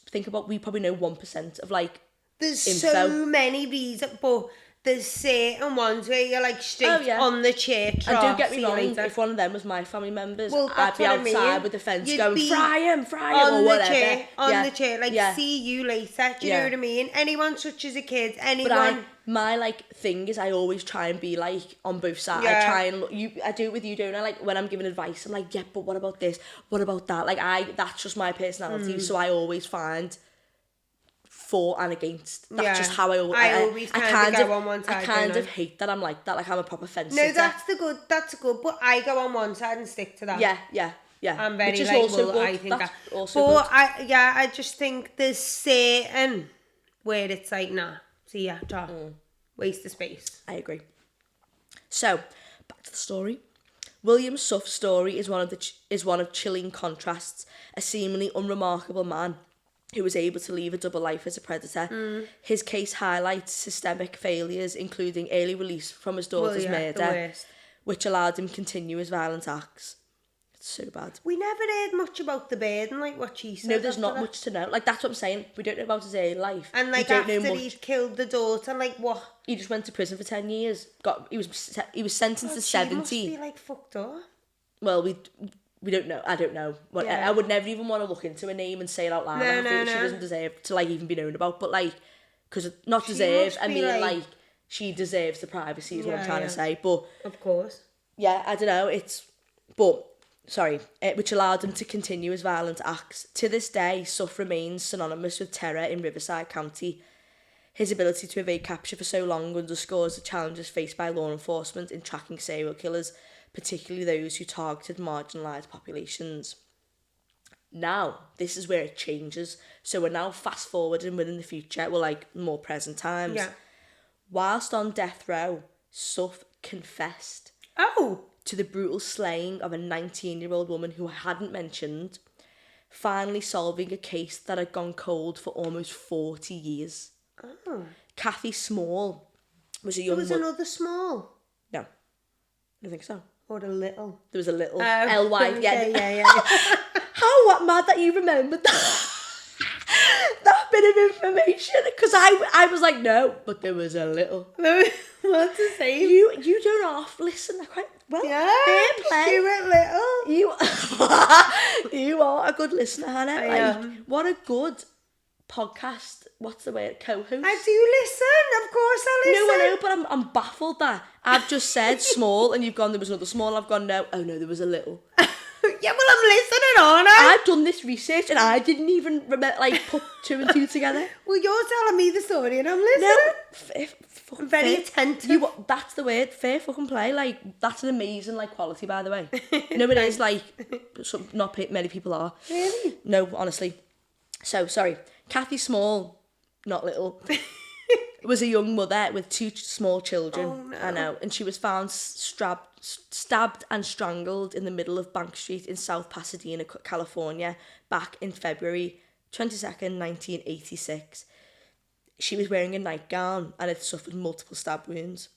Speaker 2: think about, we probably know 1% of, like,
Speaker 1: there's
Speaker 2: info.
Speaker 1: So many reasons, but there's certain ones where you're, like, straight on the chair.
Speaker 2: And don't get me wrong, if one of them was my family members, I'd be outside with the fence going, fry him, or whatever.
Speaker 1: On the chair, like, see you later, do you know what I mean? Anyone touches a kid, anyone...
Speaker 2: My, like, thing is, I always try and be, like, on both sides. I try and I do it with you, don't I? Like, when I'm giving advice, I'm like, yeah, but what about this? What about that? Like, that's just my personality, so I always find for and against. That's just how I always kind of go on one side. I kind of hate that I'm like that. Like, I'm a proper fence sitter.
Speaker 1: No, that's good. But I go on one side and stick to that.
Speaker 2: Yeah.
Speaker 1: I'm very,
Speaker 2: which is
Speaker 1: like,
Speaker 2: also good.
Speaker 1: I think
Speaker 2: that's
Speaker 1: that.
Speaker 2: Also
Speaker 1: but
Speaker 2: good.
Speaker 1: I just think there's certain where it's like, nah, see ya, waste of space.
Speaker 2: I agree. So, back to the story. William Suff's story is one of chilling contrasts. A seemingly unremarkable man who was able to leave a double life as a predator. His case highlights systemic failures, including early release from his daughter's murder, which allowed him to continue his violent acts. It's so bad.
Speaker 1: We never heard much about the bird and, like, what she said.
Speaker 2: No, there's not much to know. Like, that's what I'm saying. We don't know about his early life.
Speaker 1: And, like, after he killed the daughter, like, what?
Speaker 2: He just went to prison for 10 years. He was sentenced to 70.
Speaker 1: She must be, like, fucked up.
Speaker 2: Well, we don't know. I don't know. I would never even want to look into a name and say it out loud.
Speaker 1: No.
Speaker 2: She doesn't deserve to, like, even be known about. But, like, because not deserved, I mean, like, she deserves the privacy is what I'm trying to say. But
Speaker 1: of course.
Speaker 2: Yeah, I don't know. Which allowed him to continue his violent acts. To this day, Suff remains synonymous with terror in Riverside County. His ability to evade capture for so long underscores the challenges faced by law enforcement in tracking serial killers, particularly those who targeted marginalised populations. Now, this is where it changes. So we're now fast forwarding within the future, well, like, more present times.
Speaker 1: Yeah.
Speaker 2: Whilst on death row, Suff confessed to the brutal slaying of a 19-year-old woman who I hadn't mentioned, finally solving a case that had gone cold for almost 40 years. Kathy Small was a young woman.
Speaker 1: There was another Small?
Speaker 2: No. I don't think so.
Speaker 1: Or a little?
Speaker 2: There was a little. L-Y.
Speaker 1: Yeah.
Speaker 2: How mad that you remembered that. That bit of information. Because I was like, no, but there was a little.
Speaker 1: What's the same?
Speaker 2: You don't half listen. I quite well.
Speaker 1: Yeah,
Speaker 2: fair play.
Speaker 1: You were little.
Speaker 2: You are a good listener, Hannah.
Speaker 1: I am.
Speaker 2: What a good podcast. What's the word? Co-host.
Speaker 1: I do listen. Of course I listen.
Speaker 2: No, I know, but I'm baffled that I've just said small and you've gone, there was another small. I've gone, no. Oh no, there was a little.
Speaker 1: Yeah, well, I'm listening, aren't I?
Speaker 2: I've done this research and I didn't even remember, put two and two together.
Speaker 1: Well, you're telling me the story and I'm listening.
Speaker 2: No,
Speaker 1: I'm very attentive.
Speaker 2: That's the word, fair fucking play. That's an amazing, quality, by the way. No, it is, not many people are.
Speaker 1: Really?
Speaker 2: No, honestly. So, sorry. Kathy Small, not little, was a young mother with 2 small children.
Speaker 1: Oh, no.
Speaker 2: I know. And she was found stabbed and strangled in the middle of Bank Street in South Pasadena, California, back in February 22nd, 1986. She was wearing a nightgown and had suffered multiple stab wounds.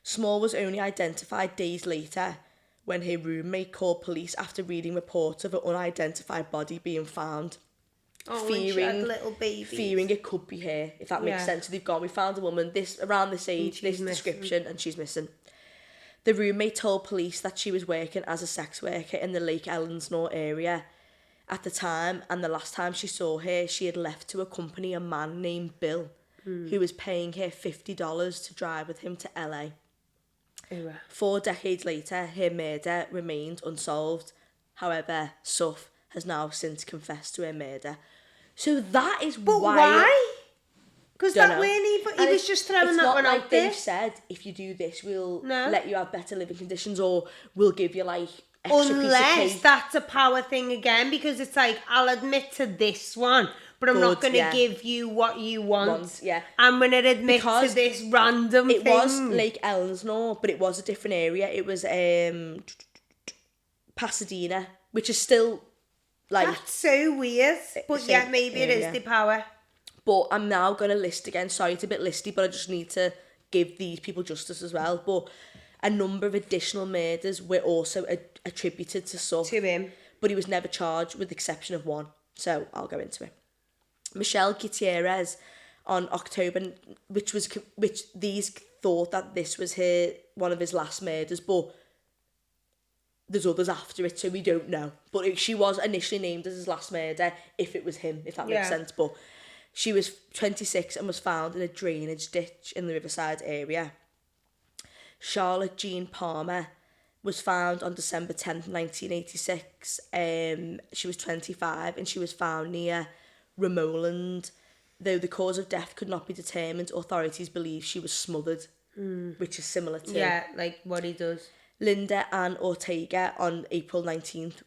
Speaker 2: Small was only identified days later when her roommate called police after reading reports of an unidentified body being found.
Speaker 1: When she had little babies.
Speaker 2: Fearing it could be her, if that makes sense. So they've gone, we found a woman around this age, this description, and she's missing. The roommate told police that she was working as a sex worker in the Lake Elsinore area at the time, and the last time she saw her, she had left to accompany a man named Bill, who was paying her $50 to drive with him to LA. 4 decades later, her murder remained unsolved. However, Suff has now since confessed to her murder. So that is
Speaker 1: why? Because that weren't even... He was just throwing that one out there.
Speaker 2: They've said, if you do this, we'll let you have better living conditions, or we'll give you, extra piece of cake.
Speaker 1: That's a power thing again, because it's I'll admit to this one, but I'm not going to give you what you want. I'm going to admit to this random thing.
Speaker 2: It was Lake Elsinore, but it was a different area. It was Pasadena, which is still...
Speaker 1: That's so weird. But maybe it is the power.
Speaker 2: But I'm now going to list again. Sorry, it's a bit listy, but I just need to give these people justice as well. But a number of additional murders were also attributed to Suff.
Speaker 1: To him.
Speaker 2: But he was never charged, with the exception of one. So I'll go into it. Michelle Gutierrez on October, which these thought that this was one of his last murders, but there's others after it, so we don't know. But she was initially named as his last murder, if it was him, if that makes sense. But she was 26 and was found in a drainage ditch in the Riverside area. Charlotte Jean Palmer was found on December 10th, 1986. She was 25 and she was found near Remoland. Though the cause of death could not be determined, authorities believe she was smothered, which is similar to...
Speaker 1: Yeah, like what he does.
Speaker 2: Linda Ann Ortega on April 29th,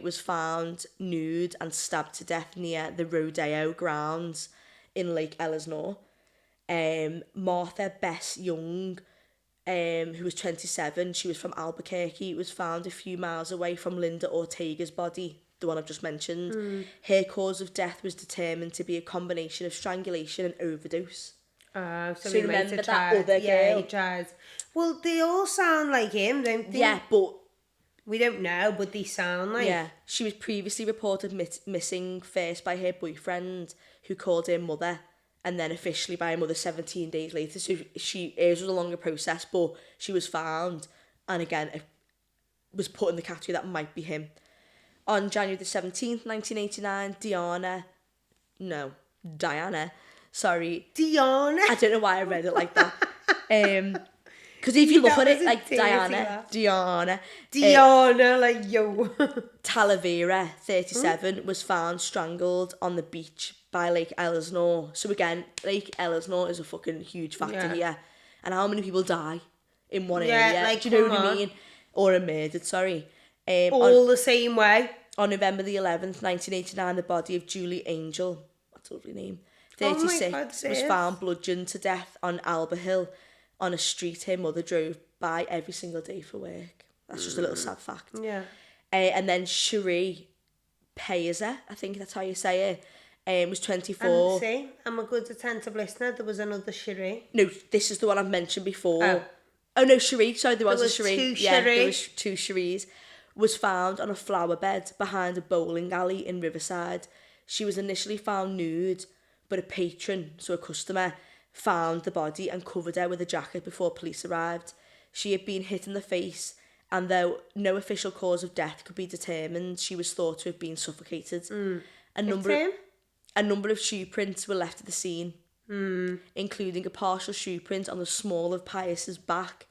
Speaker 2: was found nude and stabbed to death near the rodeo grounds in Lake Elsinore. Martha Bess Young, who was 27, she was from Albuquerque, was found a few miles away from Linda Ortega's body, the one I've just mentioned. Her cause of death was determined to be a combination of strangulation and overdose.
Speaker 1: So
Speaker 2: he remember that other girl?
Speaker 1: Yeah, he tries. Well, they all sound like him, don't they?
Speaker 2: Yeah, but...
Speaker 1: We don't know, but they sound like...
Speaker 2: Yeah, she was previously reported missing first by her boyfriend, who called her mother, and then officially by her mother 17 days later. So hers was a longer process, but she was found, and again, it was put in the category that might be him. On January the 17th, 1989, Diana... I don't know why I read it like that. Because if you look at it like Diana,
Speaker 1: like yo.
Speaker 2: Talavera, 37, was found strangled on the beach by Lake Elsinore. So again, Lake Elsinore is a fucking huge factor here. And how many people die in one area? Do you know what I mean? Or are murdered, sorry.
Speaker 1: All the same way.
Speaker 2: On November the 11th, 1989, the body of Julie Angel, that's a lovely name, 36, was found bludgeoned to death on Alba Hill on a street her mother drove by every single day for work. That's just a little sad fact.
Speaker 1: Yeah.
Speaker 2: And then Cherie Pazer, I think that's how you say it, was 24.
Speaker 1: See, I'm a good attentive listener. There was another Cherie.
Speaker 2: No, this is the one I've mentioned before. Oh no, Cherie, sorry, there was a Cherie. There was 2 Cheries. Was found on a flower bed behind a bowling alley in Riverside. She was initially found nude, but a patron, so a customer, found the body and covered her with a jacket before police arrived. She had been hit in the face, and though no official cause of death could be determined, she was thought to have been suffocated. A number of shoe prints were left at the scene, including a partial shoe print on the small of Pius's back,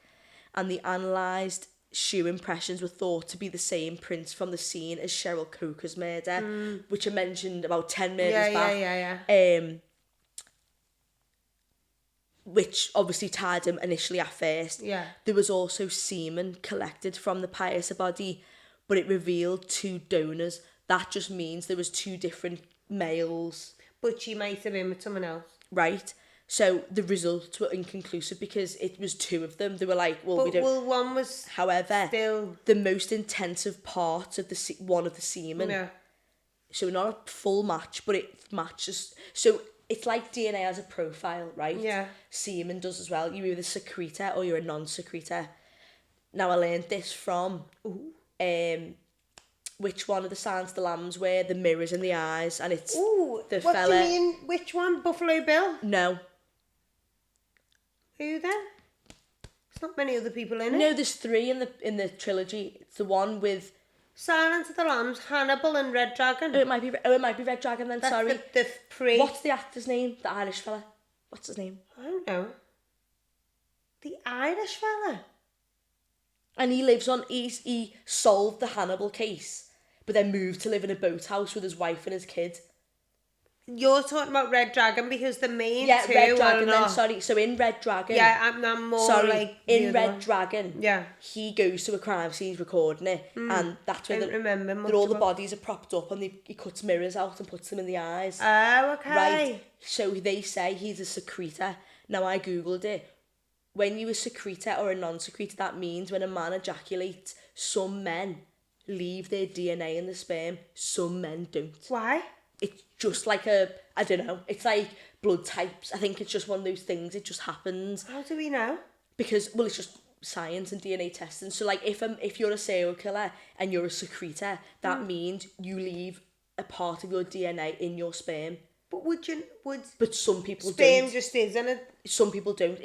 Speaker 2: and the analysed shoe impressions were thought to be the same prints from the scene as Cheryl Coker's murder, which I mentioned about 10 murders back.
Speaker 1: Yeah.
Speaker 2: Which obviously tied him initially at first.
Speaker 1: Yeah.
Speaker 2: There was also semen collected from the Pius body, but it revealed 2 donors. That just means there was 2 different males.
Speaker 1: But she might have been with someone else.
Speaker 2: Right. So the results were inconclusive because it was 2 of them. They were like, well, we don't...
Speaker 1: Well, one was
Speaker 2: However,
Speaker 1: still...
Speaker 2: the most intensive part of one of the semen...
Speaker 1: Yeah.
Speaker 2: So not a full match, but it matches... So it's like DNA as a profile, right?
Speaker 1: Yeah.
Speaker 2: Semen does as well. You're either a secretor or you're a non-secretor. Now, I learned this from... which one of the Signs of the Lambs were the mirrors in the eyes, and it's the
Speaker 1: what
Speaker 2: fella...
Speaker 1: do you mean? Which one? Buffalo Bill?
Speaker 2: No.
Speaker 1: Who then? There's not many other people in it.
Speaker 2: No, there's 3 in the trilogy. It's the one with...
Speaker 1: Silence of the Lambs, Hannibal and Red Dragon.
Speaker 2: Oh, it might be Red Dragon then,
Speaker 1: That's
Speaker 2: sorry.
Speaker 1: the pre...
Speaker 2: What's the actor's name? The Irish fella. What's his name?
Speaker 1: I don't know. The Irish fella.
Speaker 2: And he lives on... He solved the Hannibal case, but then moved to live in a boathouse with his wife and his kid.
Speaker 1: You're talking about Red Dragon because the main two
Speaker 2: Red Dragon
Speaker 1: are
Speaker 2: then,
Speaker 1: not...
Speaker 2: sorry. So in Red Dragon...
Speaker 1: Yeah, I'm more like...
Speaker 2: in Red Dragon,
Speaker 1: yeah,
Speaker 2: he goes to a crime scene, he's recording it, and that's where all the bodies are propped up, and he cuts mirrors out and puts them in the eyes.
Speaker 1: Oh, okay.
Speaker 2: Right. So they say he's a secretor. Now, I googled it. When you're a secretor or a non-secretor, that means when a man ejaculates, some men leave their DNA in the sperm, some men don't.
Speaker 1: Why?
Speaker 2: It's just like I don't know, it's like blood types. I think it's just one of those things, it just happens.
Speaker 1: How do we know?
Speaker 2: Because, well, it's just science and DNA testing. So, like, if you're a serial killer and you're a secretor, that means you leave a part of your DNA in your sperm.
Speaker 1: But
Speaker 2: But some people
Speaker 1: sperm
Speaker 2: don't.
Speaker 1: just isn't it?
Speaker 2: Some people don't.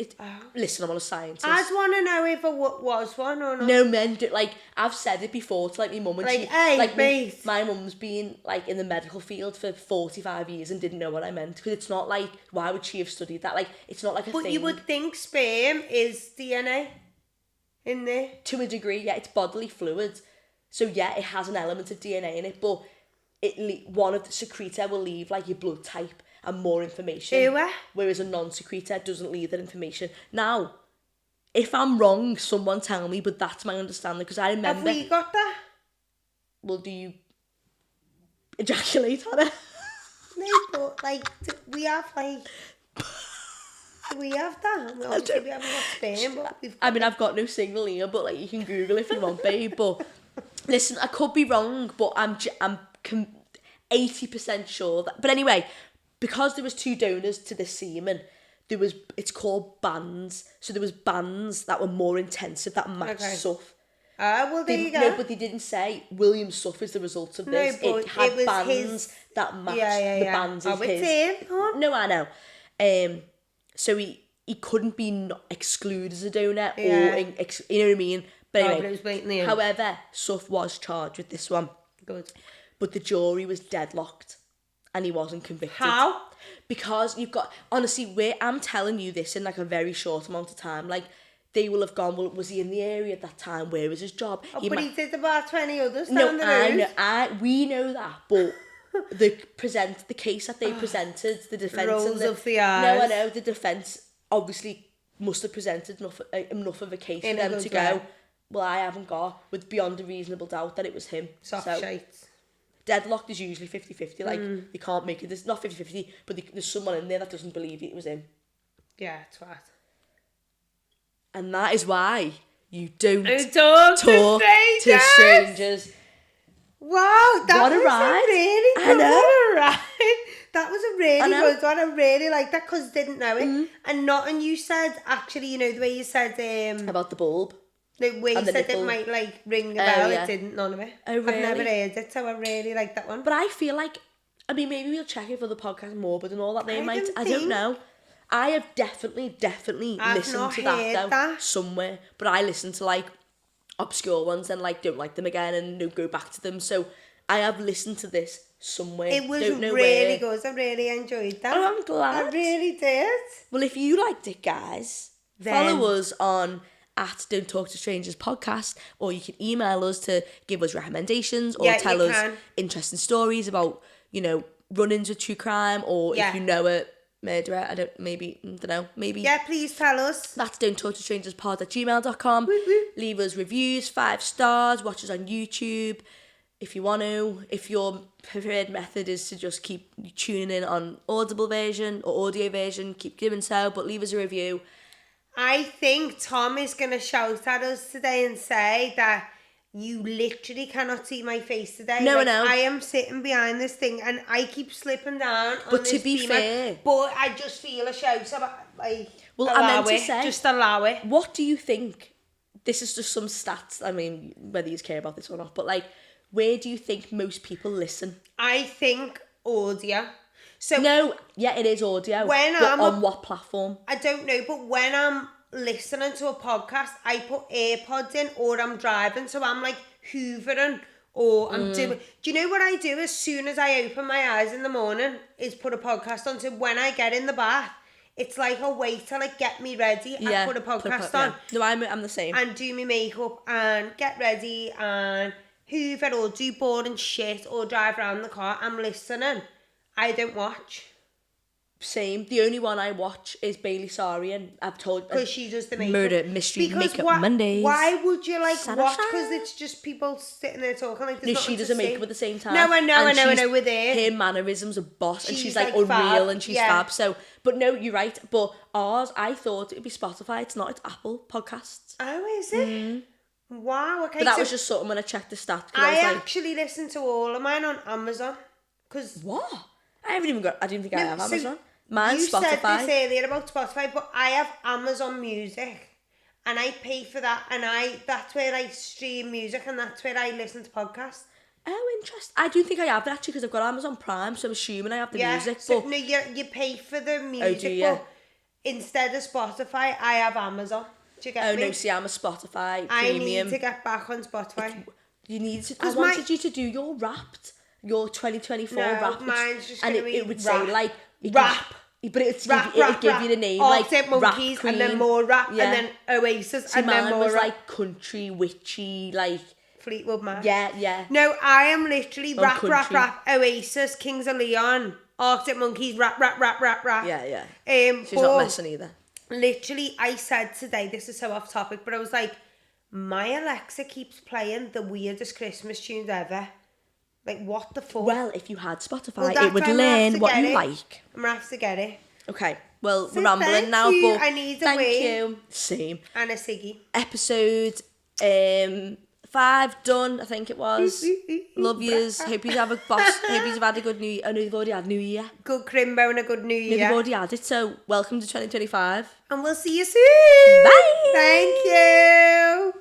Speaker 2: Listen, I'm not a scientist.
Speaker 1: I'd want to know if it was one or not.
Speaker 2: No, men do. Like, I've said it before to, like, my mum, and
Speaker 1: like, hey, mate.
Speaker 2: My mum's been, like, in the medical field for 45 years and didn't know what I meant. Because it's not like, why would she have studied that? Like, it's not like a thing.
Speaker 1: But you would think sperm is DNA in there.
Speaker 2: To a degree, yeah, it's bodily fluid. So, yeah, it has an element of DNA in it, but one of the secretor will leave, like, your blood type and more information. Whereas a non-secretor doesn't leave that information. Now, if I'm wrong, someone tell me, but that's my understanding, because I remember...
Speaker 1: Have we got that?
Speaker 2: Well, do you ejaculate on it?
Speaker 1: No, but, like, we have, like... we have that. Obviously, we haven't got sperm, but we've...
Speaker 2: I mean, I've got no signal here, but, like, you can Google if you want, babe, but... Listen, I could be wrong, but I'm 80% sure that... But anyway, because there was 2 donors to this semen, it's called bands. So there was bands that were more intensive, that matched Suff.
Speaker 1: Well, there you go.
Speaker 2: No, but they didn't say William Suff is the result of this.
Speaker 1: No, but
Speaker 2: it had
Speaker 1: was
Speaker 2: bands that matched the bands of his.
Speaker 1: It's him.
Speaker 2: No, I know. So he couldn't be excluded as a donor, or you know what I mean? But anyway, however, Suff was charged with this one.
Speaker 1: Good.
Speaker 2: But the jury was deadlocked and he wasn't convicted.
Speaker 1: How?
Speaker 2: Because you've got... Honestly, I'm telling you this in, like, a very short amount of time. Like, they will have gone, well, was he in the area at that time? Where was his job?
Speaker 1: He did about 20 others down the road.
Speaker 2: We know that, but the case that they presented, the defence...
Speaker 1: Rolls of the eyes.
Speaker 2: No, I know. The defence obviously must have presented enough of a case for them to go, well, I haven't got, with beyond a reasonable doubt, that it was him.
Speaker 1: Soft shite.
Speaker 2: Deadlocked is usually 50-50. Like, you can't make it. There's not 50-50, but there's someone in there that doesn't believe it was him.
Speaker 1: Yeah, twat.
Speaker 2: And that is why you don't
Speaker 1: talk
Speaker 2: to strangers.
Speaker 1: Wow, that was
Speaker 2: ride.
Speaker 1: A really good ride. That was a really good one. I really like that because I didn't know it. And you said, actually, you know, the way you said...
Speaker 2: about the bulb.
Speaker 1: The way you said it might, like, ring a bell, it didn't, none of it.
Speaker 2: Oh, really?
Speaker 1: I've never heard it, so I really like that one.
Speaker 2: But I feel like, I mean, maybe we'll check it for the podcast more, but and all that they might, I don't know. I have definitely listened to that somewhere, but I listen to, like, obscure ones and, like, don't like them again and go back to them, so I have listened to this somewhere.
Speaker 1: It was really good. I really enjoyed that.
Speaker 2: Oh, I'm glad.
Speaker 1: I really did.
Speaker 2: Well, if you liked it, guys, follow us on at Don't Talk to Strangers podcast, or you can email us to give us recommendations or
Speaker 1: Yeah,
Speaker 2: tell
Speaker 1: you
Speaker 2: us
Speaker 1: can.
Speaker 2: interesting stories about, you know, run-ins with true crime, or
Speaker 1: Yeah.
Speaker 2: if you know a murderer, I don't know, maybe.
Speaker 1: Yeah, please tell us.
Speaker 2: That's Don't Talk to Strangers pod@gmail.com.
Speaker 1: Woo, woo.
Speaker 2: Leave us reviews, 5 stars, watch us on YouTube if you want to. If your preferred method is to just keep tuning in on Audible version or audio version, keep doing so, but leave us a review.
Speaker 1: I think Tom is going to shout at us today and say that you literally cannot see my face today.
Speaker 2: No,
Speaker 1: like,
Speaker 2: I know.
Speaker 1: I am sitting behind this thing and I keep slipping down on
Speaker 2: But
Speaker 1: this
Speaker 2: to be
Speaker 1: beamer,
Speaker 2: fair-
Speaker 1: but I just feel a shout about, like,
Speaker 2: Well, I
Speaker 1: allow
Speaker 2: meant to
Speaker 1: it.
Speaker 2: say-
Speaker 1: Just allow it.
Speaker 2: What do you think? This is just some stats. I mean, whether you care about this or not, but like, where do you think most people listen?
Speaker 1: I think audio. So
Speaker 2: No, yeah, it is audio.
Speaker 1: When
Speaker 2: but
Speaker 1: I'm
Speaker 2: on what platform?
Speaker 1: I don't know, but when I'm listening to a podcast, I put AirPods in or I'm driving, so I'm like hoovering or I'm doing... Do you know what I do as soon as I open my eyes in the morning is put a podcast on, so when I get in the bath, it's like a way to like get me ready and put a podcast on.
Speaker 2: No, I'm the same.
Speaker 1: And do my makeup and get ready and hoover or do boring shit or drive around the car. I'm listening. I don't watch.
Speaker 2: Same. The only one I watch is Bailey Sarian. I've told
Speaker 1: Because she does the makeup.
Speaker 2: Murder Mystery Makeup Mondays.
Speaker 1: Why would you like
Speaker 2: Sada
Speaker 1: watch?
Speaker 2: Sada.
Speaker 1: Because it's just people sitting there talking like there's
Speaker 2: No, she
Speaker 1: nothing
Speaker 2: does
Speaker 1: to
Speaker 2: a makeup
Speaker 1: see.
Speaker 2: at the same time.
Speaker 1: No, I know,
Speaker 2: And
Speaker 1: I
Speaker 2: she's-
Speaker 1: know, we're there.
Speaker 2: Her mannerisms are boss, and
Speaker 1: She's
Speaker 2: she's like
Speaker 1: like
Speaker 2: unreal,
Speaker 1: fab,
Speaker 2: and she's
Speaker 1: yeah.
Speaker 2: fab. So, but no, you're right. But ours, I thought it would be Spotify. It's not. It's Apple Podcasts.
Speaker 1: Oh, is it? Wow, okay.
Speaker 2: But that
Speaker 1: so
Speaker 2: was just something when I checked the stats. 'Cause I
Speaker 1: I
Speaker 2: was like,
Speaker 1: actually listen to all of mine on Amazon. Because
Speaker 2: what? I didn't think I have
Speaker 1: so
Speaker 2: Amazon. Mine's
Speaker 1: you
Speaker 2: Spotify.
Speaker 1: said this earlier about Spotify, but I have Amazon Music. And I pay for that, and that's where I stream music, and that's where I listen to podcasts.
Speaker 2: Oh, interesting. I do think I have it actually because I've got Amazon Prime, so I'm assuming I have the music.
Speaker 1: So,
Speaker 2: But
Speaker 1: no, you pay for the music,
Speaker 2: do you?
Speaker 1: but instead of Spotify, I have Amazon. Do you get me?
Speaker 2: no, see, I'm a Spotify
Speaker 1: I
Speaker 2: premium.
Speaker 1: need to get back on Spotify.
Speaker 2: You need to. I
Speaker 1: 'Cause
Speaker 2: wanted you to do your Wrapped, your 2024
Speaker 1: No,
Speaker 2: Wrapped,
Speaker 1: mine's just
Speaker 2: and
Speaker 1: gonna be
Speaker 2: it would
Speaker 1: Wrap.
Speaker 2: say like
Speaker 1: Rap.
Speaker 2: but it's
Speaker 1: Rap,
Speaker 2: it'd
Speaker 1: rap,
Speaker 2: give
Speaker 1: rap.
Speaker 2: you the name
Speaker 1: Arctic
Speaker 2: like
Speaker 1: Monkeys,
Speaker 2: Rap
Speaker 1: and then
Speaker 2: Queen.
Speaker 1: more rap,
Speaker 2: Yeah.
Speaker 1: and then Oasis,
Speaker 2: See,
Speaker 1: and then
Speaker 2: mine
Speaker 1: more
Speaker 2: was
Speaker 1: rap.
Speaker 2: like country, witchy, like
Speaker 1: Fleetwood Mac.
Speaker 2: yeah.
Speaker 1: No, I am literally
Speaker 2: On
Speaker 1: rap,
Speaker 2: country.
Speaker 1: rap, Oasis, Kings of Leon, Arctic Monkeys, rap.
Speaker 2: Yeah. She's
Speaker 1: But
Speaker 2: not messing either.
Speaker 1: literally, I said today, this is so off topic, but I was like, my Alexa keeps playing the weirdest Christmas tunes ever. Like, what the fuck?
Speaker 2: Well, if you had Spotify,
Speaker 1: Well,
Speaker 2: it
Speaker 1: that's
Speaker 2: would
Speaker 1: why I'm gonna have
Speaker 2: learn
Speaker 1: to
Speaker 2: what
Speaker 1: get
Speaker 2: you
Speaker 1: it.
Speaker 2: like.
Speaker 1: I'm gonna have to get it.
Speaker 2: Okay, well,
Speaker 1: So
Speaker 2: we're rambling
Speaker 1: thank
Speaker 2: now,
Speaker 1: you.
Speaker 2: but
Speaker 1: I need a
Speaker 2: thank
Speaker 1: wee.
Speaker 2: you. Same.
Speaker 1: And a ciggy.
Speaker 2: Episode 5 done, I think it was. Love yous. Hope you have a boss. Hope you've had a good New Year. I know you've already had New Year.
Speaker 1: Good crimbo and a good new
Speaker 2: No,
Speaker 1: year.
Speaker 2: you've already had it, so welcome to 2025.
Speaker 1: And we'll see you soon.
Speaker 2: Bye.
Speaker 1: Thank you.